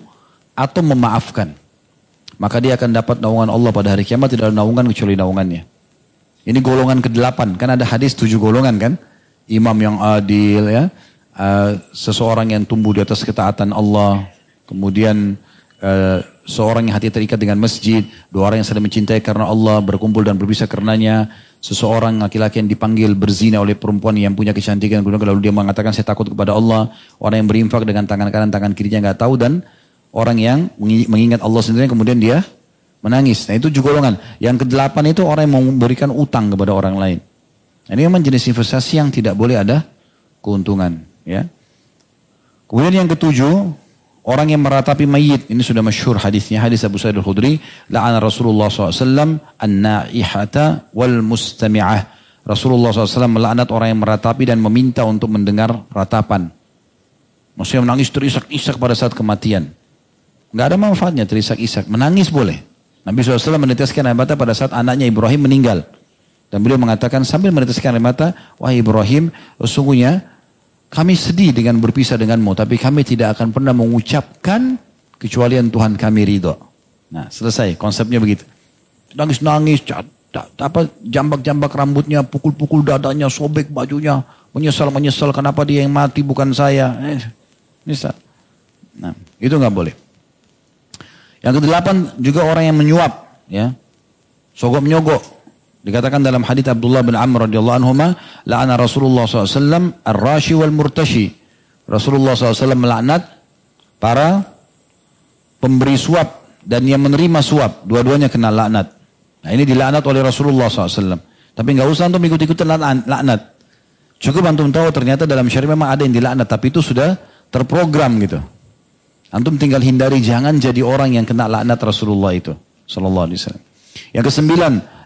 atau memaafkan. Maka dia akan dapat naungan Allah pada hari kiamat, tidak ada naungan kecuali naungannya. Ini golongan ke-8, kan ada hadis 7 golongan kan. Imam yang adil ya, seseorang yang tumbuh di atas ketaatan Allah, kemudian seorang yang hati terikat dengan masjid, 2 orang yang saling mencintai karena Allah, berkumpul dan berpisah karenanya, seseorang laki-laki yang dipanggil berzina oleh perempuan yang punya kecantikan, lalu dia mengatakan saya takut kepada Allah, orang yang berinfak dengan tangan kanan, tangan kirinya nggak tahu, dan orang yang mengingat Allah sendiri kemudian dia menangis. Nah itu juga golongan. Yang ke-8 itu orang yang memberikan utang kepada orang lain. Nah, ini memang jenis investasi yang tidak boleh ada keuntungan. Ya. Kemudian yang ke-7, orang yang meratapi mayit. Ini sudah masyhur hadisnya, hadis Abu Sa'id Al-Khudri. La'ana Rasulullah SAW an-na'ihata wal mustami'ah. Rasulullah SAW melaknat orang yang meratapi dan meminta untuk mendengar ratapan. Maksudnya menangis terisak-isak pada saat kematian. Nggak ada manfaatnya terisak-isak. Menangis boleh. Nabi SAW meneteskan air mata pada saat anaknya Ibrahim meninggal. Dan beliau mengatakan sambil meneteskan air mata, wahai Ibrahim, sesungguhnya kami sedih dengan berpisah denganmu, tapi kami tidak akan pernah mengucapkan kecuali yang Tuhan kami ridho. Nah, selesai konsepnya begitu. Nangis-nangis, jambak-jambak rambutnya, pukul-pukul dadanya, sobek bajunya, menyesal kenapa dia yang mati bukan saya. Misal. Nah, itu nggak boleh. Yang ke-8 juga orang yang menyuap, ya, sogok menyogok. Dikatakan dalam hadits Abdullah bin Amr radhiyallahu anhuma, la'ana Rasulullah SAW ar-rashi wal murtashi. Rasulullah SAW melaknat para pemberi suap dan yang menerima suap, dua-duanya kena laknat. Nah ini dilaknat oleh Rasulullah SAW. Tapi nggak usah untuk ikut-ikutan laknat. Cukup antum tahu ternyata dalam syariat memang ada yang dilaknat, tapi itu sudah terprogram gitu. Antum tinggal hindari, jangan jadi orang yang kena laknat Rasulullah itu sallallahu alaihi wasallam. Yang ke-9,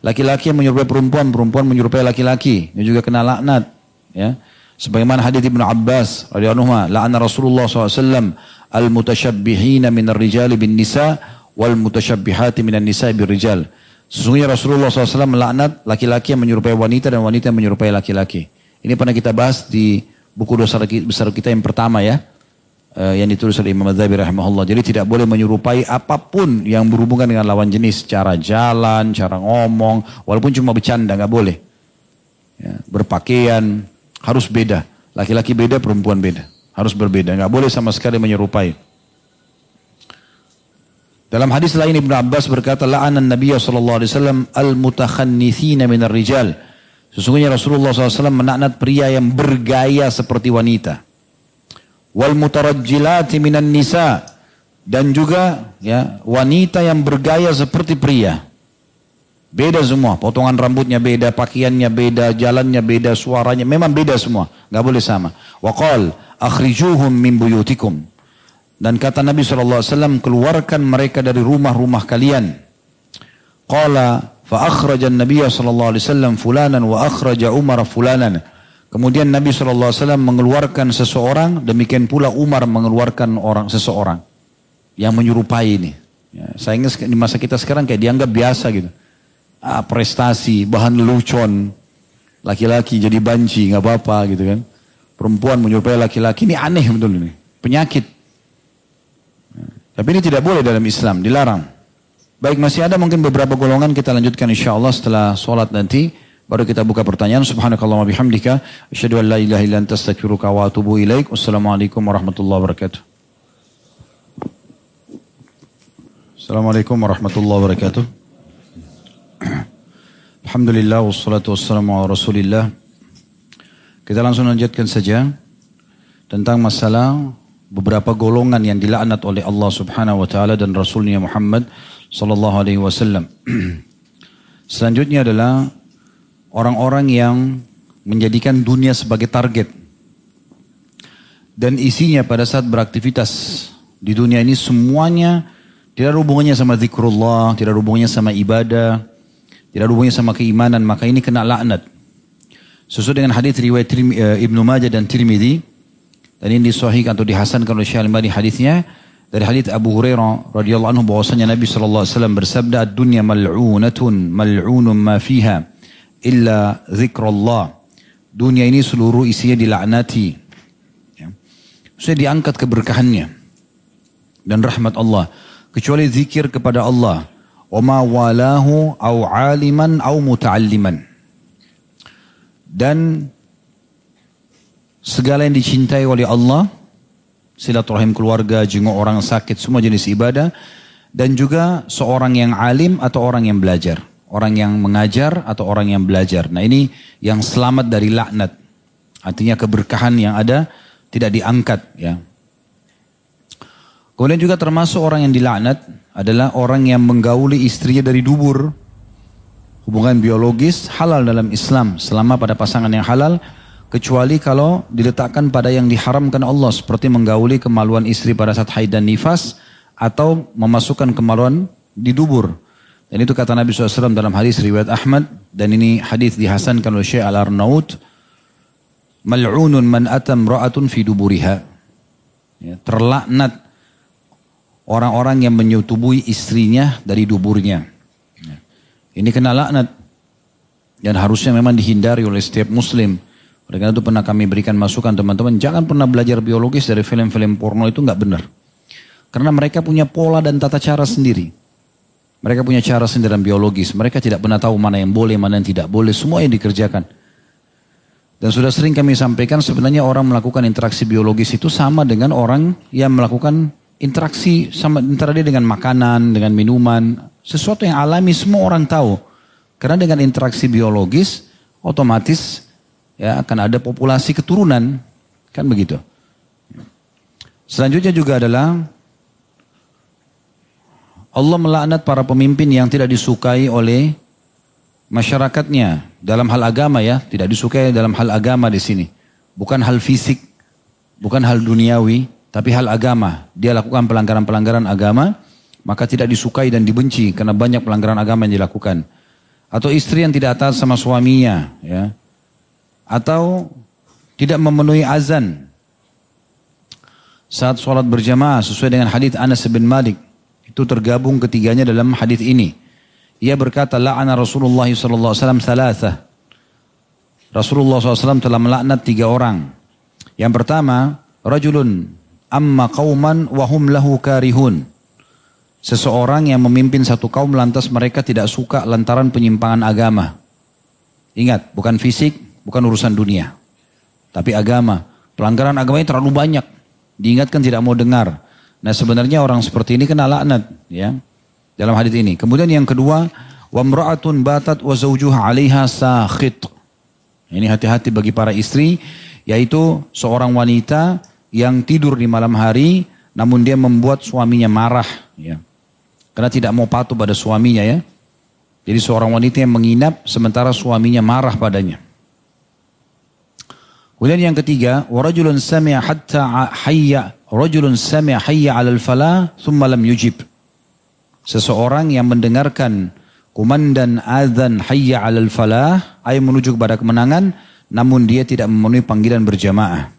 laki-laki yang menyerupai perempuan, perempuan menyerupai laki-laki, ini juga kena laknat, ya. Sebagaimana hadits Ibnu Abbas radhiyallahu anhu, la'ana Rasulullah SAW al-mutasyabbihina minar rijali bin nisa wal mutasyabihati minan nisa bir rijal. Sesungguhnya Rasulullah SAW melaknat laki-laki yang menyerupai wanita dan wanita yang menyerupai laki-laki. Ini pernah kita bahas di buku dosa besar kita yang pertama, ya. Yang ditulis oleh Imam Adzabi rahimahullah. Jadi tidak boleh menyerupai apapun yang berhubungan dengan lawan jenis. Cara jalan, cara ngomong, walaupun cuma bercanda, nggak boleh. Ya, berpakaian, harus beda. Laki-laki beda, perempuan beda. Harus berbeda, nggak boleh sama sekali menyerupai. Dalam hadis lain Ibnu Abbas berkata, la'anan Nabiya SAW al-mutakhannithina minar rijal. Sesungguhnya Rasulullah SAW melaknat pria yang bergaya seperti wanita. Wal mutarajjilati minan nisa, dan juga ya wanita yang bergaya seperti pria. Beda semua, potongan rambutnya beda, pakaiannya beda, jalannya beda, suaranya memang beda semua, nggak boleh sama. Wa qal akhrijuhum min buyutikum, dan kata Nabi SAW, keluarkan mereka dari rumah-rumah kalian. Qala fa akhrajan Nabi SAW fulanan wa akhraja Umar fulanan. Kemudian Nabi SAW mengeluarkan seseorang, demikian pula Umar mengeluarkan seseorang yang menyerupai ini. Ya, saya ingat di masa kita sekarang kayak dianggap biasa gitu. Prestasi, bahan lelucon, laki-laki jadi banci, nggak apa-apa gitu kan. Perempuan menyerupai laki-laki, ini aneh betul ini, penyakit. Ya, tapi ini tidak boleh dalam Islam, dilarang. Baik, masih ada mungkin beberapa golongan, kita lanjutkan insyaAllah setelah sholat nanti. Baru kita buka pertanyaan. Subhanakallahumma bihamdika asyhadu an la ilaha illa anta astaghfiruka wa atubu ilaik. Wassalamualaikum warahmatullahi wabarakatuh. Assalamualaikum warahmatullahi wabarakatuh. Alhamdulillah wassalatu wassalamu ala Rasulillah. Kita langsung lanjutkan saja tentang masalah beberapa golongan yang dilaknat oleh Allah Subhanahu wa taala dan Rasulnya Muhammad sallallahu alaihi wasallam. Selanjutnya adalah orang-orang yang menjadikan dunia sebagai target. dan isinya pada saat beraktivitas di dunia ini semuanya tidak ada hubungannya sama zikrullah, tidak ada hubungannya sama ibadah, tidak ada hubungannya sama keimanan, maka ini kena laknat. Sesuai dengan hadis riwayat Ibnu Majah dan Tirmidzi, dan ini disahihkan atau dihasankan oleh Syekh Al-Albani hadisnya dari hadis Abu Hurairah radhiyallahu anhu bahwasanya Nabi sallallahu alaihi wasallam bersabda, "Ad-dunya mal'unatun mal'unun ma fiha illa zikrullah." Dunia ini seluruh isinya dilaknati. Ya. Saya diangkat keberkahannya dan rahmat Allah kecuali zikir kepada Allah. Wa ma walahu au aliman au muta'alliman. Dan segala yang dicintai oleh Allah, silaturahim keluarga, jenguk orang sakit, semua jenis ibadah, dan juga seorang yang alim atau orang yang belajar. Orang yang mengajar atau orang yang belajar. Nah ini yang selamat dari laknat. Artinya keberkahan yang ada tidak diangkat. Ya. Kemudian juga termasuk orang yang dilaknat adalah orang yang menggauli istrinya dari dubur. Hubungan biologis halal dalam Islam selama pada pasangan yang halal. Kecuali kalau diletakkan pada yang diharamkan Allah. Seperti menggauli kemaluan istri pada saat haid dan nifas. Atau memasukkan kemaluan di dubur. Dan itu kata Nabi SAW dalam hadis riwayat Ahmad. Dan ini hadis dihasankan oleh Syekh Al-Arnaut. Mal'unun man atam ra'atun fi duburiha. Ya, terlaknat orang-orang yang menyetubui istrinya dari duburnya. Ya. Ini kena laknat. Dan harusnya memang dihindari oleh setiap muslim. Oleh karena itu pernah kami berikan masukan teman-teman. Jangan pernah belajar biologis dari film-film porno, itu nggak benar. Karena mereka punya pola dan tata cara sendiri. Mereka punya cara sendiri dalam biologis. Mereka tidak pernah tahu mana yang boleh, mana yang tidak boleh. Semua yang dikerjakan. Dan sudah sering kami sampaikan sebenarnya orang melakukan interaksi biologis itu sama dengan orang yang melakukan interaksi sama antara dia dengan makanan, dengan minuman. Sesuatu yang alami semua orang tahu. Karena dengan interaksi biologis otomatis ya akan ada populasi keturunan. Kan begitu. Selanjutnya juga adalah Allah melaknat para pemimpin yang tidak disukai oleh masyarakatnya dalam hal agama ya, tidak disukai dalam hal agama di sini. Bukan hal fisik, bukan hal duniawi, tapi hal agama. Dia lakukan pelanggaran-pelanggaran agama, maka tidak disukai dan dibenci karena banyak pelanggaran agama yang dilakukan. Atau istri yang tidak taat sama suaminya, ya. Atau tidak memenuhi azan saat sholat berjamaah sesuai dengan hadits Anas bin Malik. Itu tergabung ketiganya dalam hadis ini. Ia berkata, la'ana Rasulullah SAW thalathah. Rasulullah SAW telah melaknat 3 orang. Yang pertama, rajulun amma qauman wahum lahu karihun. Seseorang yang memimpin satu kaum lantas mereka tidak suka lantaran penyimpangan agama. Ingat, bukan fisik, bukan urusan dunia. Tapi agama. Pelanggaran agamanya terlalu banyak. Diingatkan tidak mau dengar. Nah sebenarnya orang seperti ini kena laknat ya dalam hadis ini. Kemudian yang kedua, wa imra'atun batat wa zawjuha 'alaiha sakhit. Ini hati-hati bagi para istri, yaitu seorang wanita yang tidur di malam hari namun dia membuat suaminya marah ya. Karena tidak mau patuh pada suaminya ya. Jadi seorang wanita yang menginap sementara suaminya marah padanya. Kemudian yang ketiga, wa rajulun sami'a hatta hayya rajulun sami'a hayya 'alal falah thumma lam yujib. Seseorang yang mendengarkan kumandan azan hayya 'alal falah, ayat menuju kepada kemenangan, namun dia tidak memenuhi panggilan berjamaah.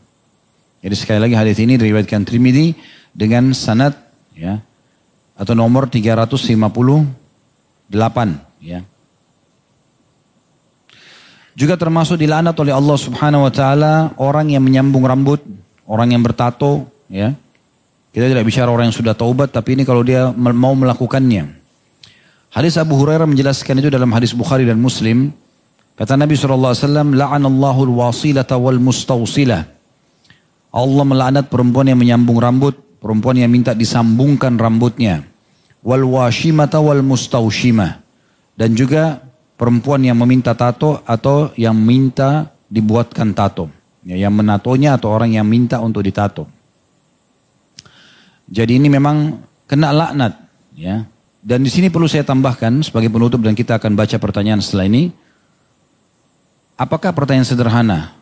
Jadi sekali lagi hadis ini diriwayatkan Tirmidzi dengan sanad ya atau nomor 358 ya. Juga termasuk dilaknat oleh Allah Subhanahu wa taala orang yang menyambung rambut, orang yang bertato, ya. Kita tidak bicara orang yang sudah taubat, tapi ini kalau dia mau melakukannya. Hadis Abu Hurairah menjelaskan itu dalam hadis Bukhari dan Muslim. Kata Nabi SAW, la'anallahu al-wasilata wal mustawsilah. Allah melaknat perempuan yang menyambung rambut, perempuan yang minta disambungkan rambutnya. Wal washimata wal mustawshimah. Dan juga perempuan yang meminta tato atau yang minta dibuatkan tato. Ya, yang menatonya atau orang yang minta untuk ditato. Jadi ini memang kena laknat. Ya. Dan di sini perlu saya tambahkan sebagai penutup dan kita akan baca pertanyaan setelah ini. Apakah pertanyaan sederhana?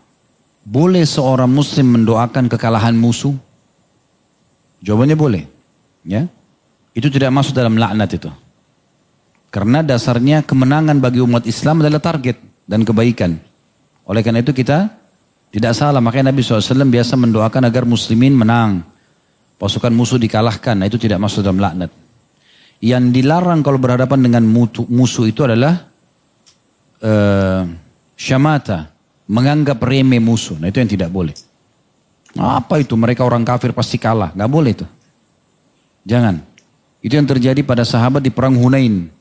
boleh seorang muslim mendoakan kekalahan musuh? Jawabannya boleh. Ya. Itu tidak masuk dalam laknat itu. Karena dasarnya kemenangan bagi umat Islam adalah target dan kebaikan. Oleh karena itu kita tidak salah. Makanya Nabi SAW biasa mendoakan agar muslimin menang. Pasukan musuh dikalahkan. Nah, itu tidak masuk dalam laknat. Yang dilarang kalau berhadapan dengan musuh itu adalah syamata. Menganggap remeh musuh. Nah itu yang tidak boleh. Apa itu? Mereka orang kafir pasti kalah. Gak boleh itu. Jangan. Itu yang terjadi pada sahabat di perang Hunain.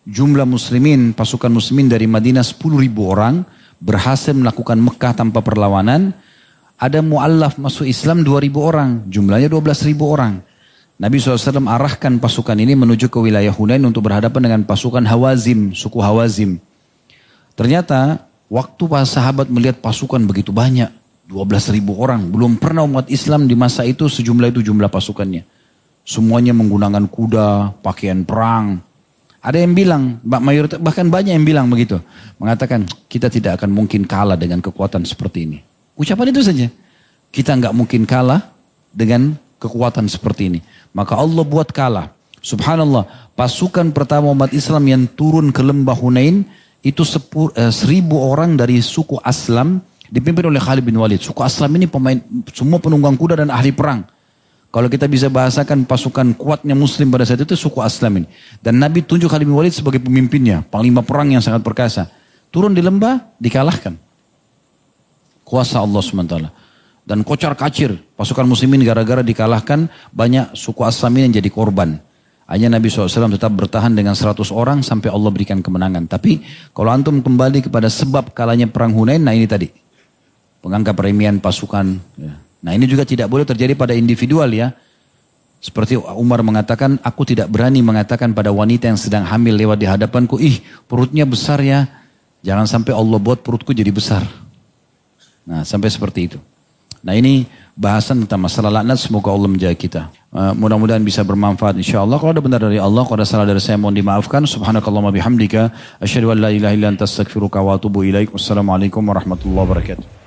Jumlah muslimin, pasukan muslimin dari Madinah 10.000 orang berhasil melakukan Mekah tanpa perlawanan. Ada mu'allaf masuk Islam 2.000 orang, jumlahnya 12.000 orang. Nabi SAW arahkan pasukan ini menuju ke wilayah Hunain untuk berhadapan dengan pasukan Hawazim, suku Hawazim. Ternyata waktu para sahabat melihat pasukan begitu banyak, 12.000 orang, belum pernah umat Islam di masa itu sejumlah itu jumlah pasukannya. Semuanya menggunakan kuda, pakaian perang. Ada yang bilang, bahkan banyak yang bilang begitu. Mengatakan, kita tidak akan mungkin kalah dengan kekuatan seperti ini. Ucapan itu saja. Kita nggak mungkin kalah dengan kekuatan seperti ini. Maka Allah buat kalah. Subhanallah, pasukan pertama umat Islam yang turun ke lembah Hunain, itu 1.000 orang dari suku Aslam, dipimpin oleh Khalid bin Walid. Suku Aslam ini semua penunggang kuda dan ahli perang. Kalau kita bisa bahasakan pasukan kuatnya muslim pada saat itu suku Aslam ini. Dan Nabi tunjuk Khalid bin Walid sebagai pemimpinnya. Panglima perang yang sangat perkasa. Turun di lembah, dikalahkan. Kuasa Allah SWT. Dan kocar kacir pasukan muslimin gara-gara dikalahkan. Banyak suku Aslam ini yang jadi korban. Hanya Nabi SAW tetap bertahan dengan 100 orang sampai Allah berikan kemenangan. Tapi kalau antum kembali kepada sebab kalahnya perang Hunain, nah ini tadi. Penganggap remehan pasukan. Ya. Nah ini juga tidak boleh terjadi pada individual ya. Seperti Umar mengatakan, aku tidak berani mengatakan pada wanita yang sedang hamil lewat di hadapanku, ih perutnya besar ya. Jangan sampai Allah buat perutku jadi besar. Nah sampai seperti itu. Nah ini bahasan tentang masalah laknat, semoga Allah menjaga kita. Mudah-mudahan bisa bermanfaat insyaAllah. Kalau ada benar dari Allah, kalau ada salah dari saya mohon dimaafkan. Subhanakallahumma bihamdika. Asyhadu an la ilaha illa anta astaghfiruka wa atubu ilaik. Wassalamualaikum warahmatullahi wabarakatuh.